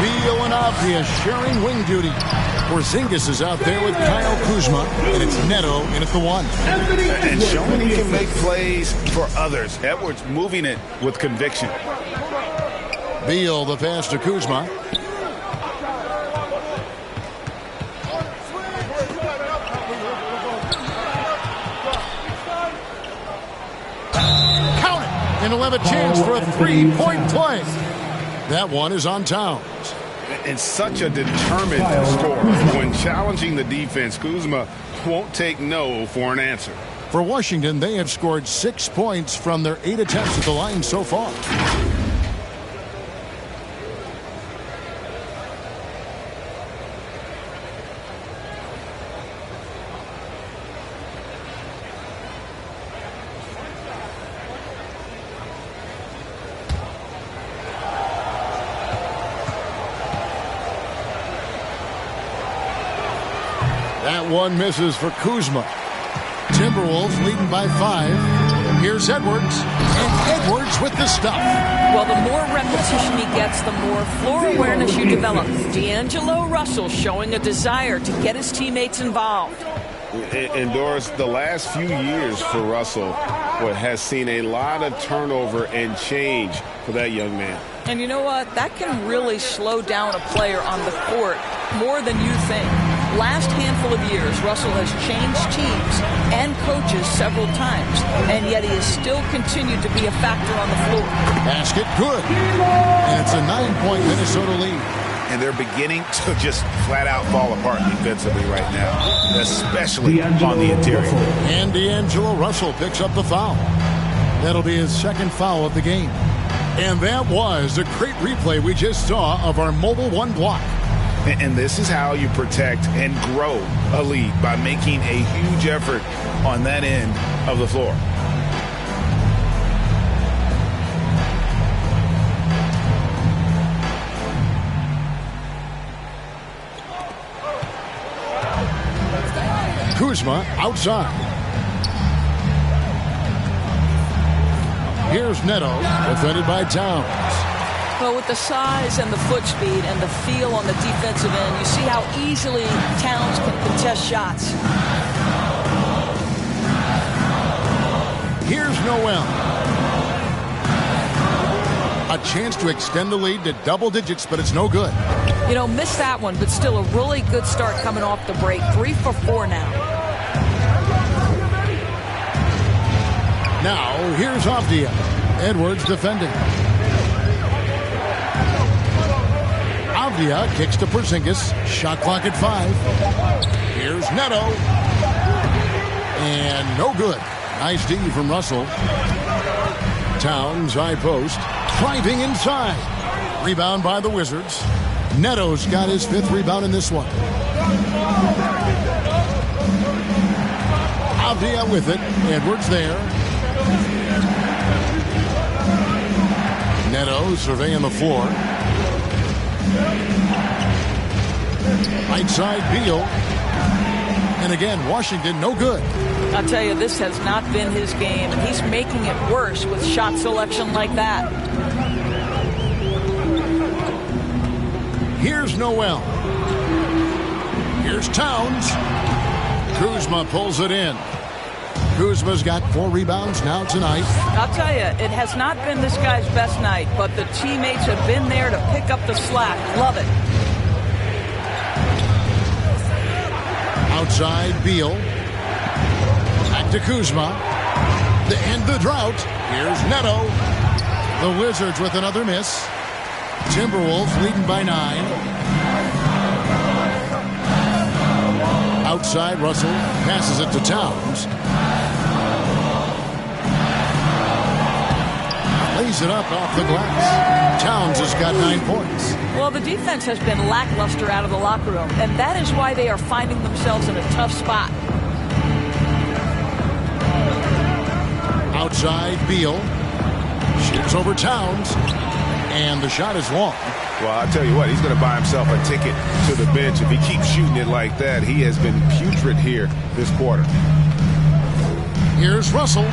Beal and Avdia sharing wing duty. Porzingis is out there with Kyle Kuzma, and it's Neto in at the 1. And showing he can make plays for others. Edwards moving it with conviction. Beal the pass to Kuzma. And he'll have a chance for a three-point play. That one is on Towns. And such a determined scorer. When challenging the defense, Kuzma won't take no for an answer. For Washington, they have scored 6 points from their 8 attempts at the line so far. That one misses for Kuzma. Timberwolves leading by 5. Here's Edwards. And Edwards with the stuff. Well, the more repetition he gets, the more floor awareness you develop. D'Angelo Russell showing a desire to get his teammates involved. And Doris, the last few years for Russell has seen a lot of turnover and change for that young man. And you know what? That can really slow down a player on the court more than you think. Last handful of years, Russell has changed teams and coaches several times, and yet he has still continued to be a factor on the floor. Basket good. And it's a 9-point Minnesota lead. And they're beginning to just flat out fall apart defensively right now, especially on the interior. And D'Angelo Russell picks up the foul. That'll be his second foul of the game. And that was a great replay we just saw of our Mobile One block. And this is how you protect and grow a lead, by making a huge effort on that end of the floor. Kuzma outside. Here's Neto, defended by Towns. Well, with the size and the foot speed and the feel on the defensive end, you see how easily Towns can contest shots. Here's Noel. A chance to extend the lead to double digits, but it's no good. You know, missed that one, but still a really good start coming off the break. 3 for 4 now. Now, here's Avdia. Edwards defending. Avdia kicks to Porzingis. Shot clock at 5. Here's Neto. And no good. Nice D from Russell. Towns, high post. Driving inside. Rebound by the Wizards. Neto's got his 5th rebound in this one. Avdia with it. Edwards there. Neto surveying the floor. Right side, Beal. And again, Washington, no good. I'll tell you, this has not been his game, and he's making it worse with shot selection like that. Here's Noel. Here's Towns. Kuzma pulls it in. Kuzma's got 4 rebounds now tonight. I'll tell you, it has not been this guy's best night, but the teammates have been there to pick up the slack. Love it. Outside, Beal. Back to Kuzma. To end the drought, here's Neto. The Wizards with another miss. Timberwolves leading by 9. Outside, Russell passes it to Towns. Lays it up off the glass. Towns has got 9 points. Well, the defense has been lackluster out of the locker room, and that is why they are finding themselves in a tough spot. Outside, Beal. Shoots over Towns. And the shot is long. Well, I'll tell you what, he's going to buy himself a ticket to the bench. If he keeps shooting it like that, he has been putrid here this quarter. Here's Russell.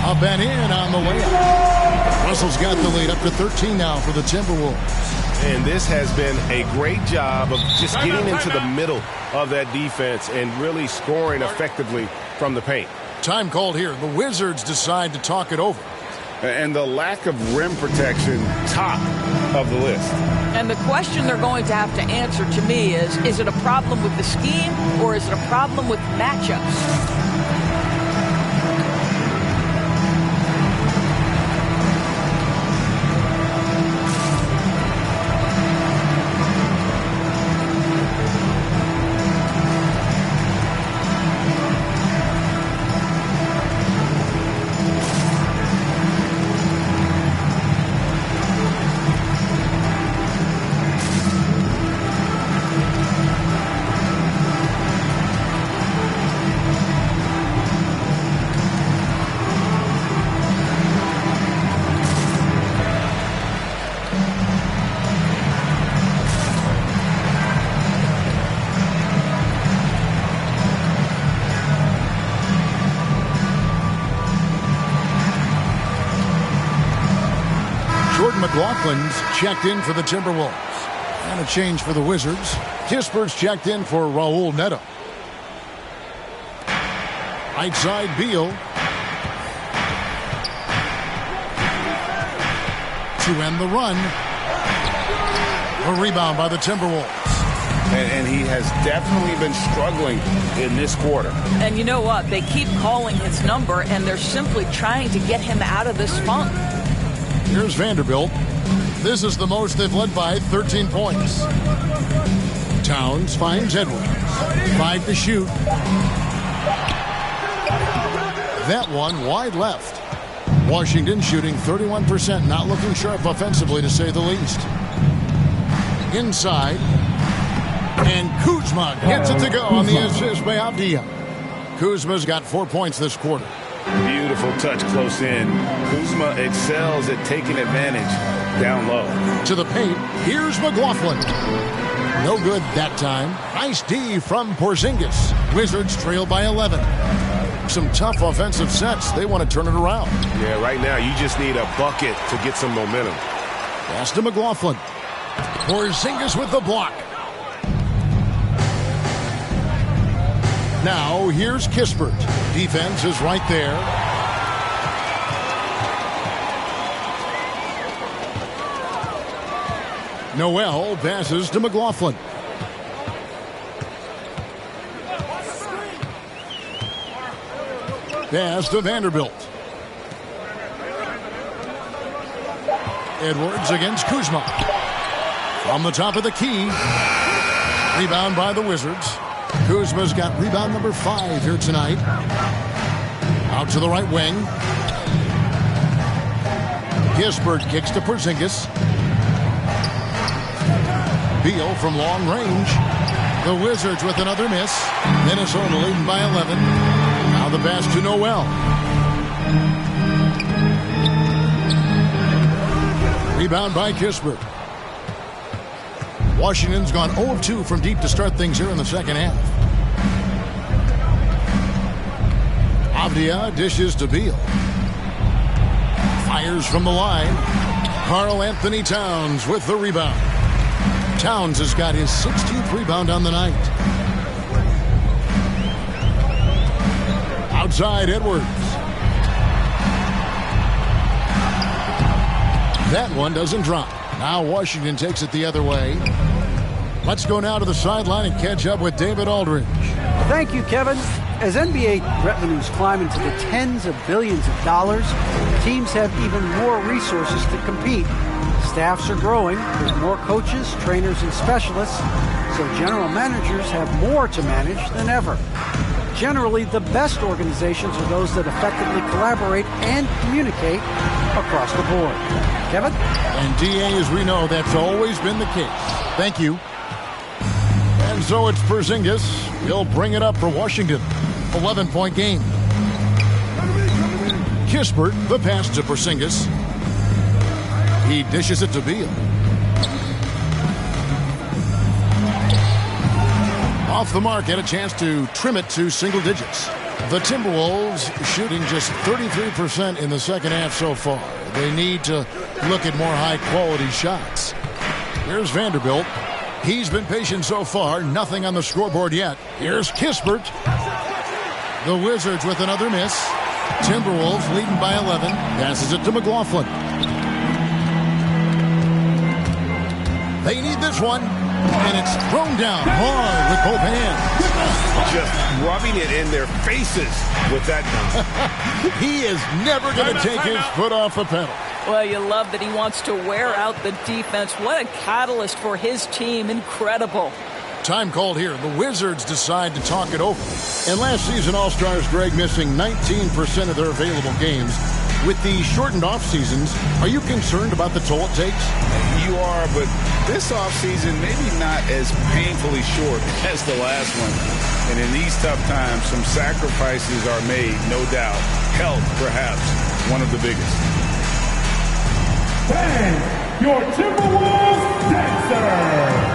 Up and in on the layup. Russell's got the lead up to 13 now for the Timberwolves. And this has been a great job of just getting into the middle of that defense and really scoring effectively from the paint. Time called here. The Wizards decide to talk it over. And the lack of rim protection, top of the list. And the question they're going to have to answer to me is it a problem with the scheme or is it a problem with matchups? McLaughlin's checked in for the Timberwolves. And a change for the Wizards. Kispert's checked in for Raul Neto. Right side, Beal. To end the run. A rebound by the Timberwolves. And he has definitely been struggling in this quarter. And you know what? They keep calling his number, and they're simply trying to get him out of this funk. Here's Vanderbilt. This is the most they've led by 13 points. Towns finds Edwards. 5 to shoot. That one wide left. Washington shooting 31%, not looking sharp offensively to say the least. Inside. And Kuzma gets it to go on the assist by Avdia. Kuzma's got 4 points this quarter. Beautiful touch close in. Kuzma excels at taking advantage down low. To the paint, here's McLaughlin. No good that time. Nice D from Porzingis. Wizards trail by 11. Some tough offensive sets. They want to turn it around. Yeah, right now you just need a bucket to get some momentum. Pass to McLaughlin. Porzingis with the block. Now here's Kispert. Defense is right there. Noel passes to McLaughlin. Pass to Vanderbilt. Edwards against Kuzma. From the top of the key. Rebound by the Wizards. Kuzma's got rebound number 5 here tonight. Out to the right wing. Kispert kicks to Porzingis. Beal from long range. The Wizards with another miss. Minnesota leading by 11. Now the pass to Noel. Rebound by Kispert. Washington's gone 0 of 2 from deep to start things here in the second half. Avdia dishes to Beal. Fires from the line. Karl Anthony Towns with the rebound. Towns has got his 16th rebound on the night. Outside Edwards. That one doesn't drop. Now Washington takes it the other way. Let's go now to the sideline and catch up with David Aldridge. Thank you, Kevin. As NBA revenues climb into the tens of billions of dollars, teams have even more resources to compete. Staffs are growing. There's more coaches, trainers, and specialists, so general managers have more to manage than ever. Generally, the best organizations are those that effectively collaborate and communicate across the board. Kevin? And DA, as we know, that's always been the case. Thank you. And so it's Porzingis. He'll bring it up for Washington. 11-point game. Kispert, the pass to Porzingis. He dishes it to Beal. Off the mark, had a chance to trim it to single digits. The Timberwolves shooting just 33% in the second half so far. They need to look at more high-quality shots. Here's Vanderbilt. He's been patient so far. Nothing on the scoreboard yet. Here's Kispert. The Wizards with another miss. Timberwolves leading by 11. Passes it to McLaughlin. They need this one. And it's thrown down hard with both hands. Just rubbing it in their faces with that dunk. He is never going to take his foot off the pedal. Well, you love that he wants to wear out the defense. What a catalyst for his team. Incredible. Time called here. The Wizards decide to talk it over. And last season, All-Stars Greg missing 19% of their available games. With the shortened off seasons, are you concerned about the toll it takes? You are, but this offseason maybe not as painfully short as the last one. And in these tough times, some sacrifices are made, no doubt. Health, perhaps, one of the biggest. Bang! Your Timberwolves dancers!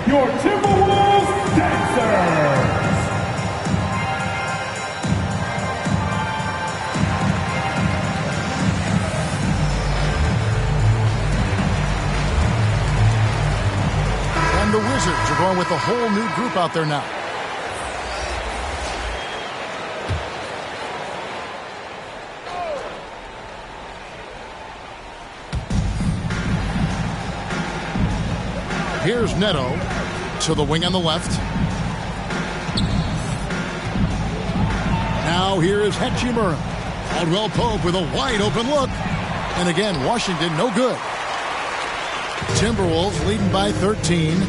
Your Timberwolves dancers! And the Wizards are going with a whole new group out there now. Here's Neto to the wing on the left. Now here is Hachimura. Caldwell Pope with a wide open look. And again, Washington no good. Timberwolves leading by 13.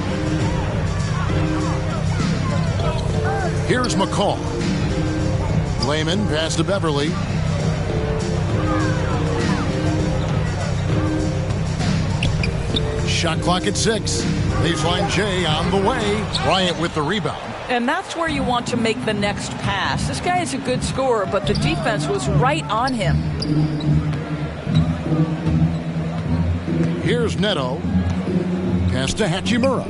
Here's McCall. Layman pass to Beverly. Shot clock at 6. Baseline J on the way. Bryant with the rebound. And that's where you want to make the next pass. This guy is a good scorer, but the defense was right on him. Here's Neto. Pass to Hachimura.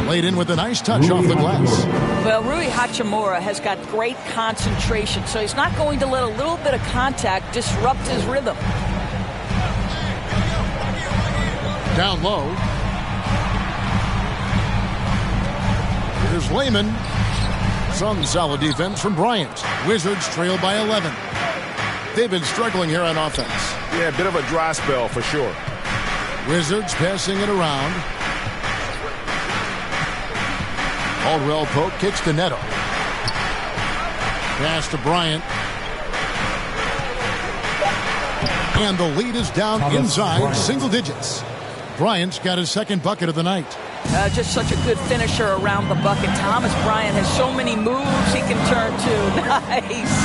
Laid in with a nice touch off the glass. Well, Rui Hachimura has got great concentration, so he's not going to let a little bit of contact disrupt his rhythm. Down low. Here's Layman. Some solid defense from Bryant. Wizards trail by 11. They've been struggling here on offense. Yeah, a bit of a dry spell for sure. Wizards passing it around. Caldwell Pope kicks to Neto. Pass to Bryant. And the lead is down inside single digits. Bryant's got his second bucket of the night. Just such a good finisher around the bucket. Thomas Bryant has so many moves he can turn to. Nice.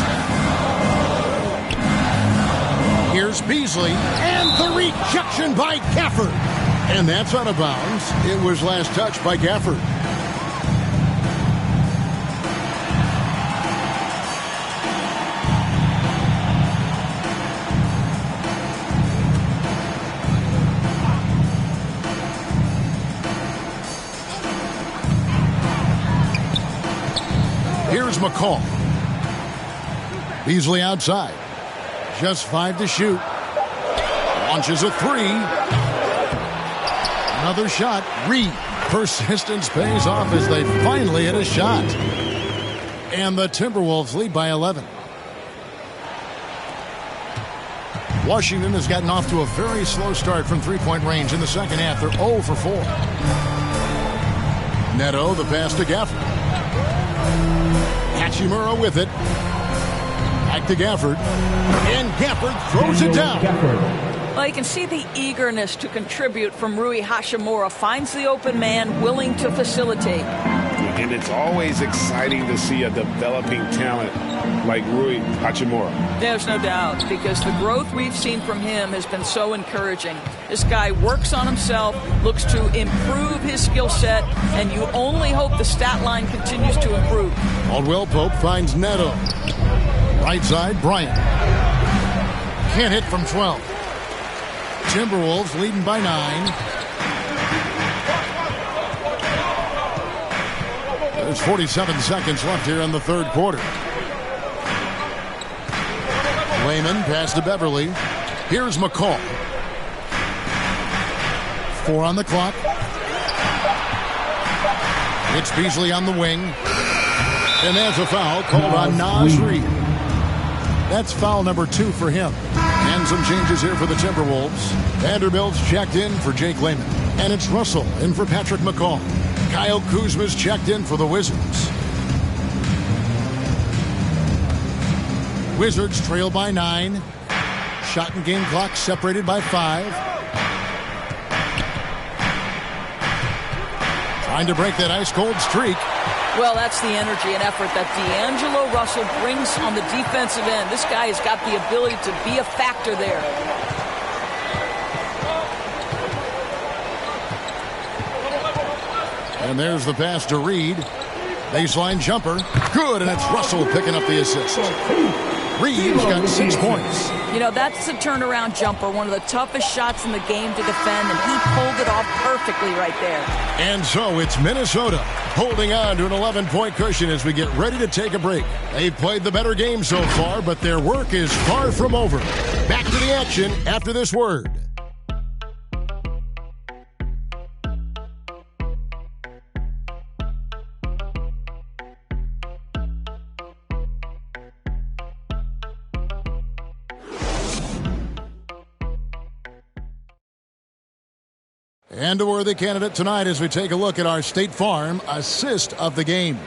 Here's Beasley, and the rejection by Gafford. And that's out of bounds. It was last touched by Gafford. Here's McCall. Beasley outside. Just 5 to shoot. Launches a 3. Another shot. Reed. Persistence pays off as they finally hit a shot. And the Timberwolves lead by 11. Washington has gotten off to a very slow start from three-point range in the second half. They're 0 for 4. Neto, the pass to Gafford. Hachimura with it. Back to Gafford. And Gafford throws it down. Well, you can see the eagerness to contribute from Rui Hachimura. Finds the open man, willing to facilitate. And it's always exciting to see a developing talent like Rui Hachimura. There's no doubt, because the growth we've seen from him has been so encouraging. This guy works on himself, looks to improve his skill set, and you only hope the stat line continues to improve. Caldwell Pope finds Neto. Right side, Bryant. Can't hit from 12. Timberwolves leading by 9. There's 47 seconds left here in the third quarter. Layman pass to Beverly. Here's McCall. 4 on the clock. It's Beasley on the wing. And there's a foul called on Naz Reid. That's foul number 2 for him. And some changes here for the Timberwolves. Vanderbilt's checked in for Jake Layman. And it's Russell in for Patrick McCall. Kyle Kuzma's checked in for the Wizards. Wizards trail by 9. Shot and game clock separated by 5. Trying to break that ice-cold streak. Well, that's the energy and effort that D'Angelo Russell brings on the defensive end. This guy has got the ability to be a factor there. And there's the pass to Reed. Baseline jumper. Good, and it's Russell picking up the assist. Reed's got 6 points. You know, that's a turnaround jumper, one of the toughest shots in the game to defend, and he pulled it off perfectly right there. And so it's Minnesota holding on to an 11-point cushion as we get ready to take a break. They've played the better game so far, but their work is far from over. Back to the action after this word. And a worthy candidate tonight as we take a look at our State Farm assist of the game.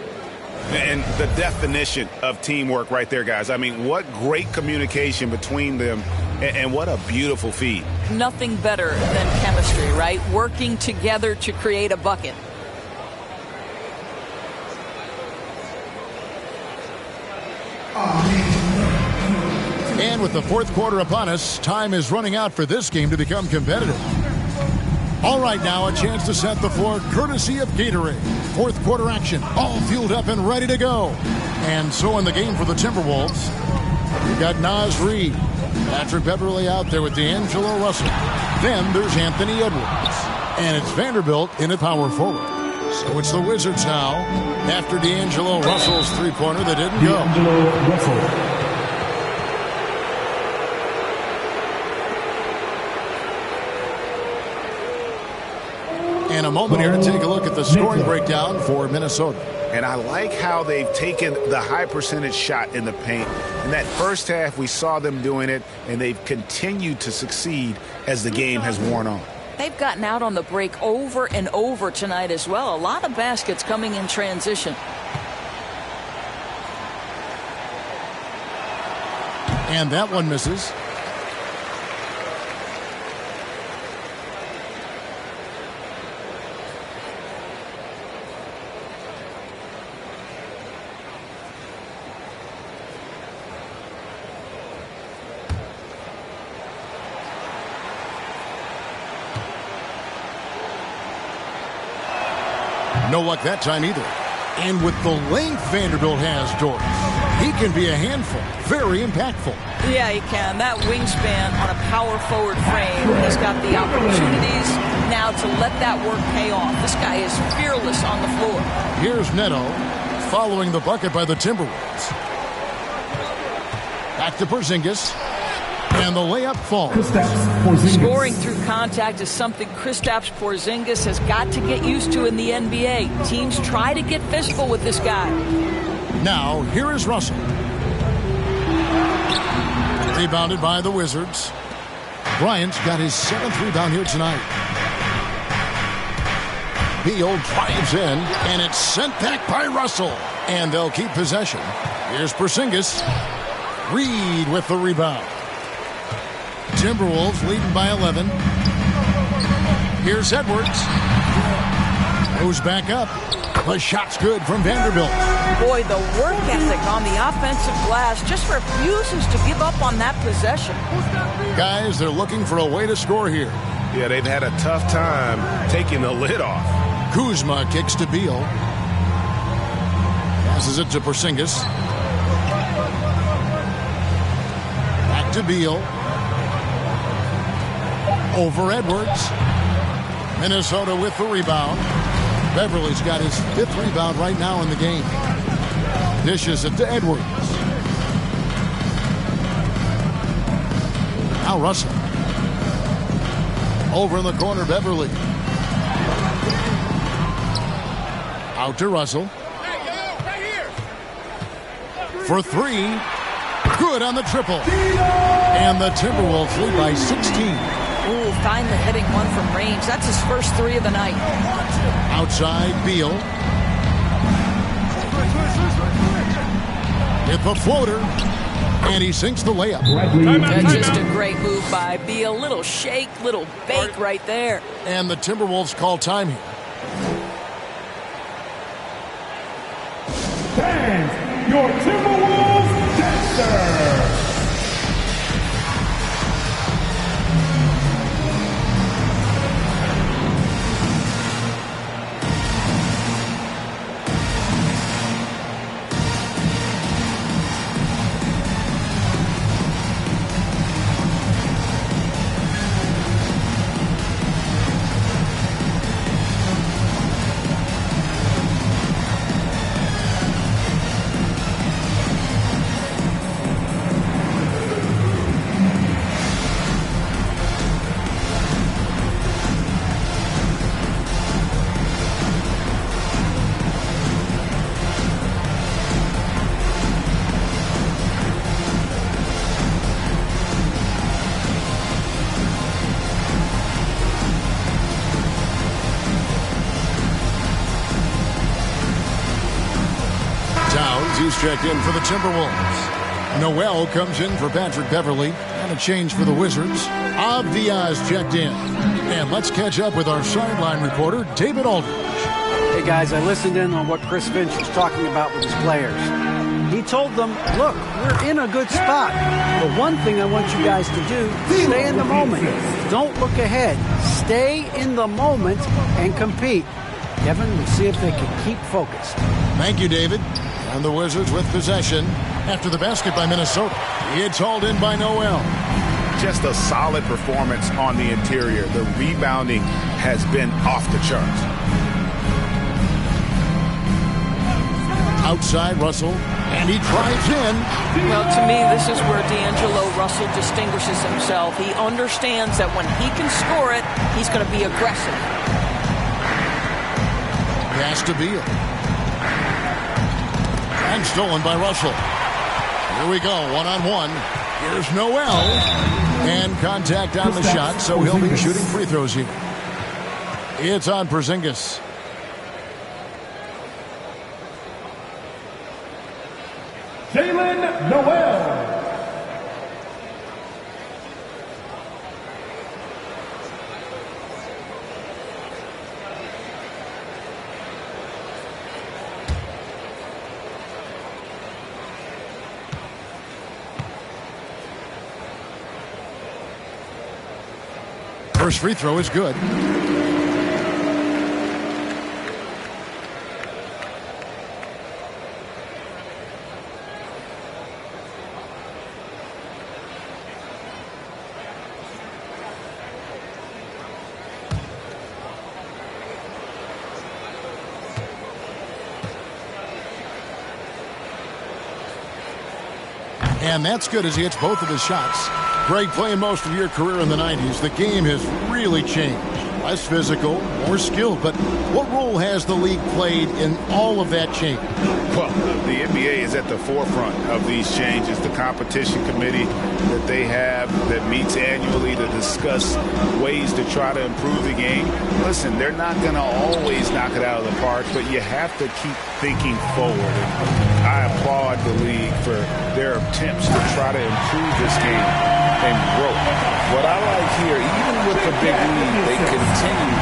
And the definition of teamwork right there, guys. I mean, what great communication between them, and what a beautiful feed. Nothing better than chemistry, right? Working together to create a bucket. And with the fourth quarter upon us, time is running out for this game to become competitive. All right, now a chance to set the floor courtesy of Gatorade. Fourth quarter action, all fueled up and ready to go. And so in the game for the Timberwolves, we've got Naz Reid, Patrick Beverly out there with D'Angelo Russell. Then there's Anthony Edwards. And it's Vanderbilt in at power forward. So it's the Wizards now after D'Angelo Russell's three-pointer that didn't go. D'Angelo Russell. In a moment here to take a look at the scoring breakdown for Minnesota. And I like how they've taken the high percentage shot in the paint. In that first half, we saw them doing it, and they've continued to succeed as the game has worn on. They've gotten out on the break over and over tonight as well. A lot of baskets coming in transition. And that one misses. No luck that time either. And with the length Vanderbilt has, Doris, he can be a handful. Very impactful. Yeah, he can. That wingspan on a power forward frame. He's got the opportunities now to let that work pay off. This guy is fearless on the floor. Here's Neto following the bucket by the Timberwolves. Back to Porzingis. And the layup falls. Scoring through contact is something Kristaps Porzingis has got to get used to in the NBA. Teams try to get physical with this guy. Now, here is Russell. Rebounded by the Wizards. Bryant's got his 7th rebound here tonight. Beal drives in, and it's sent back by Russell. And they'll keep possession. Here's Porzingis. Reed with the rebound. Timberwolves leading by 11. Here's Edwards. Goes back up. The shot's good from Vanderbilt. Boy, the work ethic on the offensive glass just refuses to give up on that possession. Guys, they're looking for a way to score here. Yeah, they've had a tough time taking the lid off. Kuzma kicks to Beal. Passes it to Porzingis. Back to Beal. Over Edwards. Minnesota with the rebound. Beverly's got his 5th rebound right now in the game. Dishes it to Edwards. Now Russell. Over in the corner, Beverly. Out to Russell. For 3. Good on the triple. And the Timberwolves lead by 16. Ooh, finally hitting one from range. That's his first 3 of the night. Outside, Beal. Hit the floater. And he sinks the layup. That's just a great move by Beal. Little shake, little bake right there. And the Timberwolves call time here. Fans, your Timberwolves dancer. He's checked in for the Timberwolves. Noel comes in for Patrick Beverly. And a change for the Wizards. Avdia's checked in. And let's catch up with our sideline reporter, David Aldridge. Hey, guys, I listened in on what Chris Finch was talking about with his players. He told them, look, we're in a good spot. The one thing I want you guys to do, stay in the moment. Don't look ahead. Stay in the moment and compete. Kevin, we'll see if they can keep focused. Thank you, David. And the Wizards with possession after the basket by Minnesota. It's hauled in by Noel. Just a solid performance on the interior. The rebounding has been off the charts. Outside Russell, and he drives in. Well, to me, this is where D'Angelo Russell distinguishes himself. He understands that when he can score it, he's going to be aggressive. Pass to Beal. And stolen by Russell. Here we go, one-on-one. Here's Noel. And contact on the shot, so he'll be shooting free throws here. It's on Porzingis. Jalen Noel. First free throw is good. And that's good as he hits both of his shots. Greg, playing most of your career in the 90s, the game has really changed. Less physical, more skilled. But what role has the league played in all of that change? Well, the NBA is at the forefront of these changes. The competition committee that they have that meets annually to discuss ways to try to improve the game. Listen, they're not going to always knock it out of the park, but you have to keep thinking forward. I applaud the league for their attempts to try to improve this game and grow. What I like here, even with the big lead, they continue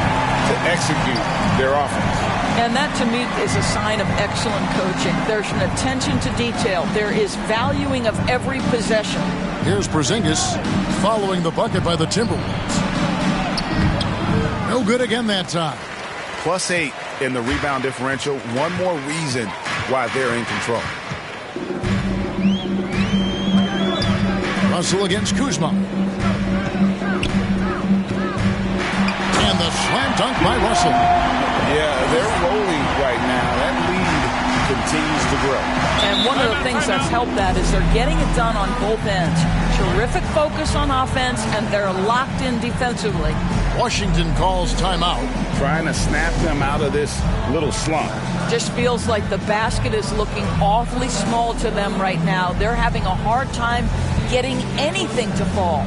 to execute their offense. And that, to me, is a sign of excellent coaching. There's an attention to detail. There is valuing of every possession. Here's Porzingis following the bucket by the Timberwolves. No good again that time. +8 in the rebound differential. One more reason why they're in control. Russell against Kuzma. And the slam dunk by Russell. Yeah, they're rolling right now. That lead continues to grow. And one of the things that's helped that is they're getting it done on both ends. Terrific focus on offense, and they're locked in defensively. Washington calls timeout. Trying to snap them out of this little slump. Just feels like the basket is looking awfully small to them right now. They're having a hard time getting anything to fall.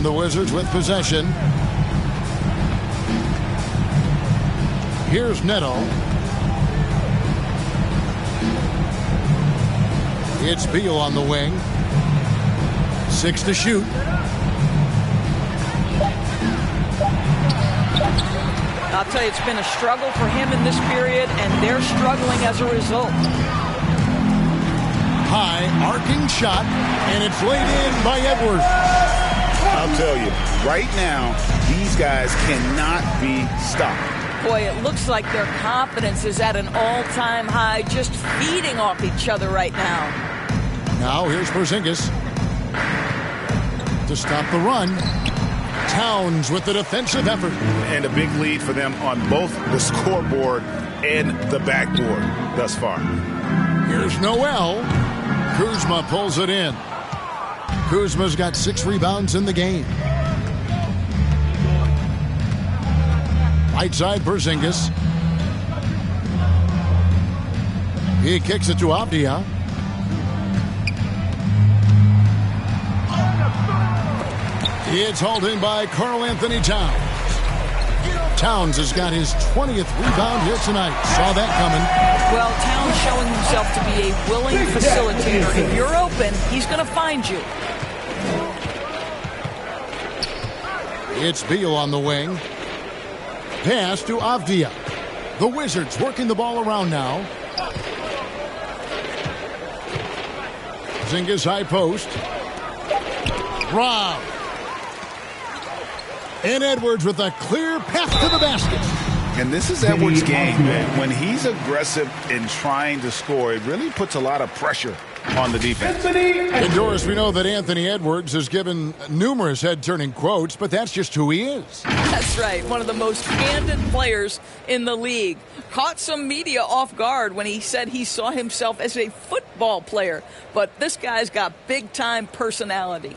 The Wizards with possession. Here's Neto. It's Beal on the wing. 6 to shoot. I'll tell you, it's been a struggle for him in this period, and they're struggling as a result. High arcing shot, and it's laid in by Edwards. I'll tell you, right now, these guys cannot be stopped. Boy, it looks like their confidence is at an all-time high, just feeding off each other right now. Now here's Porzingis to stop the run. Towns with the defensive effort. And a big lead for them on both the scoreboard and the backboard thus far. Here's Noel. Kuzma pulls it in. Kuzma's got 6 rebounds in the game. Right side, Porzingis. He kicks it to Avdia. It's hauled in by Karl Anthony Towns. Towns has got his 20th rebound here tonight. Saw that coming. Well, Towns showing himself to be a willing facilitator. If you're open, he's going to find you. It's Beal on the wing. Pass to Avdia. The Wizards working the ball around now. Porzingis high post. Rob. And Edwards with a clear path to the basket. And this is Edwards' game, man. When he's aggressive in trying to score, it really puts a lot of pressure on the defense. And Doris, we know that Anthony Edwards has given numerous head-turning quotes, but that's just who he is. That's right. One of the most candid players in the league. Caught some media off guard when he said he saw himself as a football player. But this guy's got big-time personality.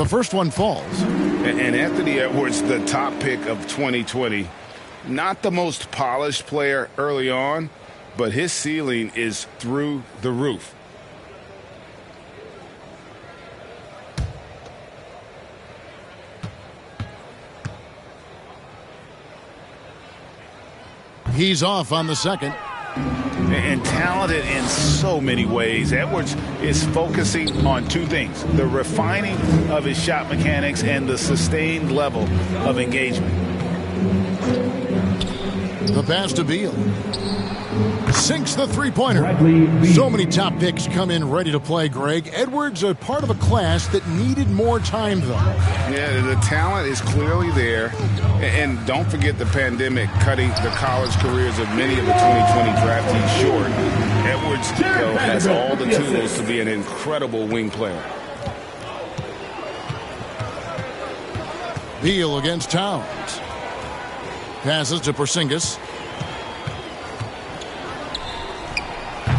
The first one falls. And Anthony Edwards, the top pick of 2020, not the most polished player early on, but his ceiling is through the roof. He's off on the second. And talented in so many ways. Edwards is focusing on two things: the refining of his shot mechanics and the sustained level of engagement. The pass to Beal. Sinks the three-pointer. So many top picks come in ready to play, Greg. Edwards a part of a class that needed more time, though. Yeah, the talent is clearly there. And don't forget the pandemic cutting the college careers of many of the 2020 draftees short. Edwards, though, has all the tools to be an incredible wing player. Beal against Towns. Passes to Porzingis.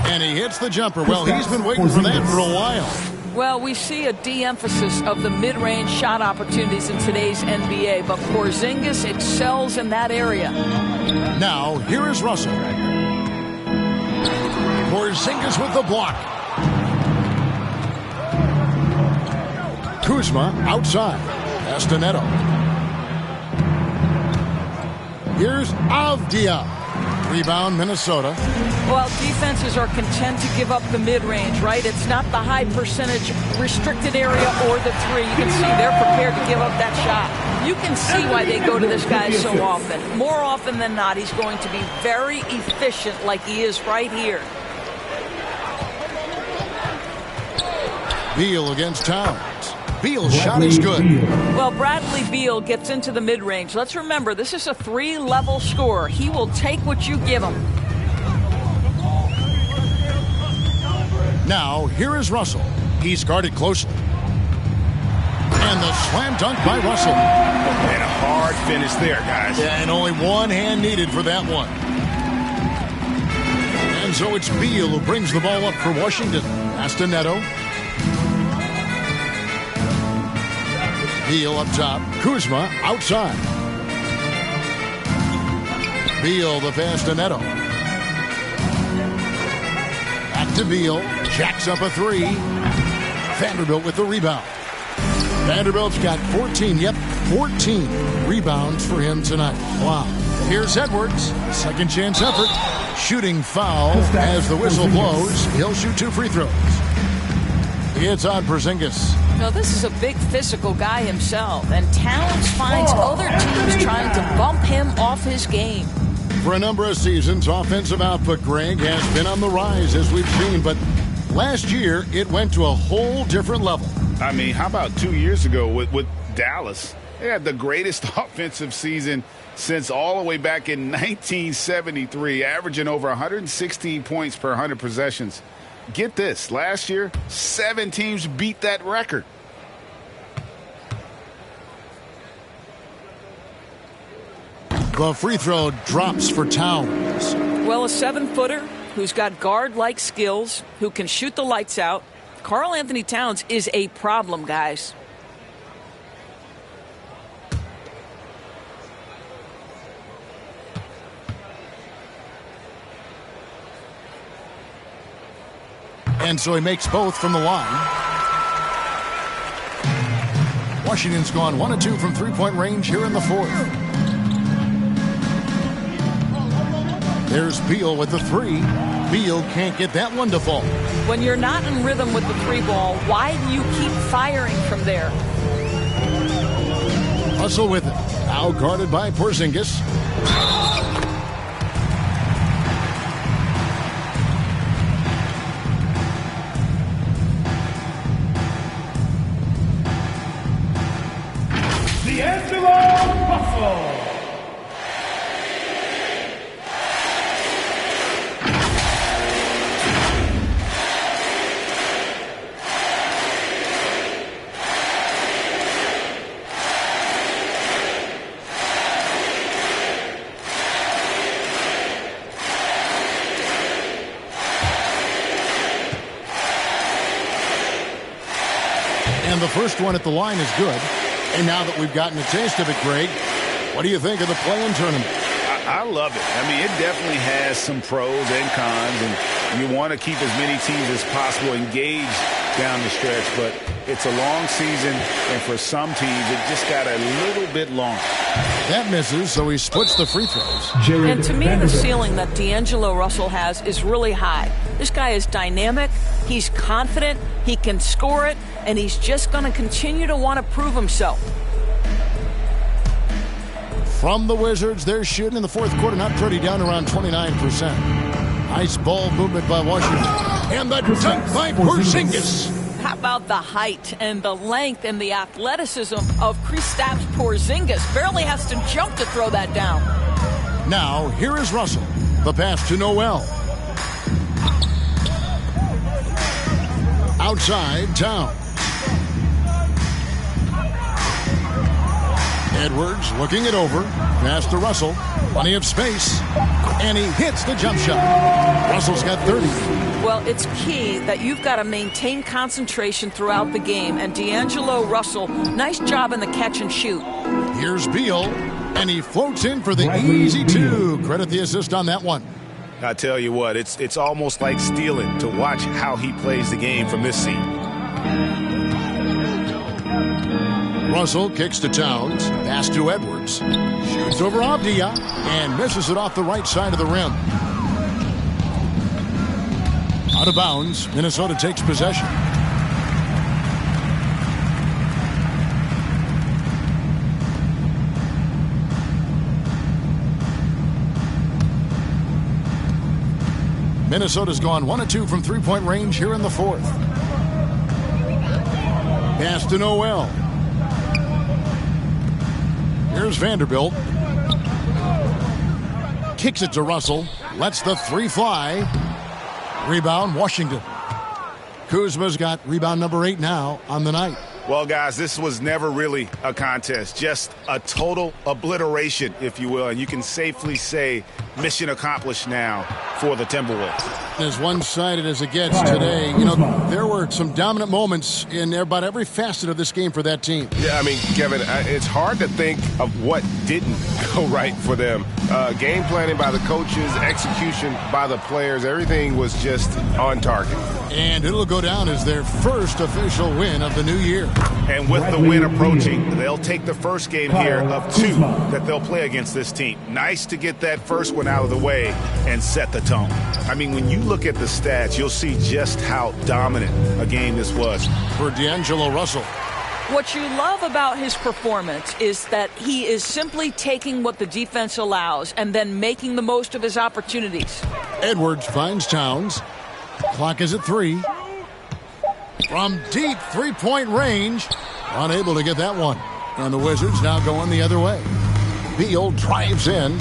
And he hits the jumper. Well, he's been waiting for that for a while. Well, we see a de-emphasis of the mid-range shot opportunities in today's NBA, but Porzingis excels in that area. Now, here is Russell. Porzingis with the block. Kuzma outside. Neto. Here's Avdia. Rebound, Minnesota. Well, defenses are content to give up the mid-range, right? It's not the high percentage restricted area or the three. You can see they're prepared to give up that shot. You can see why they go to this guy so often. More often than not, he's going to be very efficient like he is right here. Beal against Towns. Beal's shot is good. Well, Bradley Beal gets into the mid-range. Let's remember, this is a three-level scorer. He will take what you give him. Now, here is Russell. He's guarded closely. And the slam dunk by Russell. And a hard finish there, guys. Yeah, and only one hand needed for that one. And so it's Beal who brings the ball up for Washington. Neto. Beal up top. Kuzma outside. Beal the pass to Neto. Back to Beal. Jacks up a three. Vanderbilt with the rebound. Vanderbilt's got 14. Yep, 14 rebounds for him tonight. Wow. Here's Edwards. Second chance effort. Shooting foul as the whistle blows. He'll shoot 2 free throws. It's on Porzingis. No, this is a big physical guy himself, and Towns finds other teams trying to bump him off his game. For a number of seasons, offensive output, Greg, has been on the rise, as we've seen, but last year it went to a whole different level. I mean, how about 2 years ago with Dallas? They had the greatest offensive season since all the way back in 1973, averaging over 116 points per 100 possessions. Get this, last year, 7 teams beat that record. The free throw drops for Towns. Well, a 7-footer who's got guard-like skills, who can shoot the lights out. Karl Anthony Towns is a problem, guys. And so he makes both from the line. Washington's gone 1 of 2 from three-point range here in the fourth. There's Beal with the three. Beal can't get that one to fall. When you're not in rhythm with the three ball, why do you keep firing from there? Russell with it. Now guarded by Porzingis. And the first one at the line is good. And now that we've gotten a taste of it, Greg, what do you think of the play-in tournament? I love it. I mean, it definitely has some pros and cons, and you want to keep as many teams as possible engaged down the stretch, but it's a long season, and for some teams, it just got a little bit longer. That misses, so he splits the free throws. And to me, the ceiling that D'Angelo Russell has is really high. This guy is dynamic, he's confident, he can score it, and he's just going to continue to want to prove himself. From the Wizards, they're shooting in the fourth quarter, not pretty, down around 29%. Nice ball movement by Washington. And the dunk by Porzingis. How about the height and the length and the athleticism of Kristaps Porzingis? Barely has to jump to throw that down. Now, here is Russell. The pass to Noel. Outside, Towns. Edwards looking it over. Pass to Russell. Plenty of space. And he hits the jump shot. Russell's got 30. Well, it's key that you've got to maintain concentration throughout the game. And D'Angelo Russell, nice job in the catch and shoot. Here's Beal. And he floats in for the easy two. Credit the assist on that one. I tell you what, it's almost like stealing to watch how he plays the game from this seat. Russell kicks to Towns. Pass to Edwards. Shoots over Avdia and misses it off the right side of the rim. Out of bounds. Minnesota takes possession. Minnesota's gone 1 of 2 from three-point range here in the fourth. Pass to Noel. Here's Vanderbilt. Kicks it to Russell. Lets the three fly. Rebound, Washington. Kuzma's got rebound number 8 now on the night. Well, guys, this was never really a contest. Just a total obliteration, if you will. And you can safely say mission accomplished now for the Timberwolves. As one-sided as it gets today, you know, there were some dominant moments in about every facet of this game for that team. Yeah, I mean, Kevin, it's hard to think of what didn't go right for them. Game planning by the coaches, execution by the players, everything was just on target. And it'll go down as their first official win of the new year. And with the win approaching, they'll take the first game here of 2 that they'll play against this team. Nice to get that first one out of the way and set the tone. I mean, when you look at the stats, you'll see just how dominant a game this was. For D'Angelo Russell. What you love about his performance is that he is simply taking what the defense allows and then making the most of his opportunities. Edwards finds Towns. Clock is at 3. From deep three-point range. Unable to get that one. And the Wizards now going the other way. Beal drives in.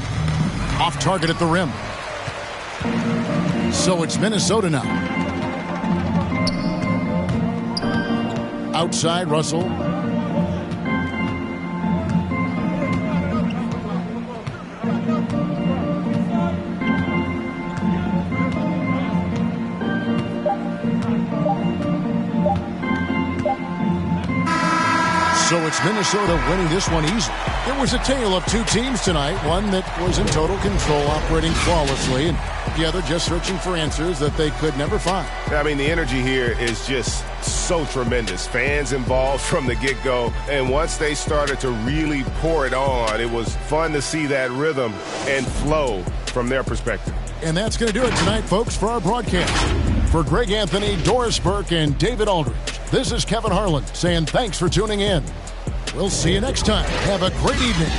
Off target at the rim. So it's Minnesota now. Outside, Russell. So it's Minnesota winning this one easily. It was a tale of 2 teams tonight. One that was in total control, operating flawlessly, and the other just searching for answers that they could never find. I mean, the energy here is just so tremendous. Fans involved from the get-go, and once they started to really pour it on, it was fun to see that rhythm and flow from their perspective. And that's going to do it tonight, folks, for our broadcast. For Greg Anthony, Doris Burke, and David Aldridge, this is Kevin Harlan saying thanks for tuning in. We'll see you next time. Have a great evening.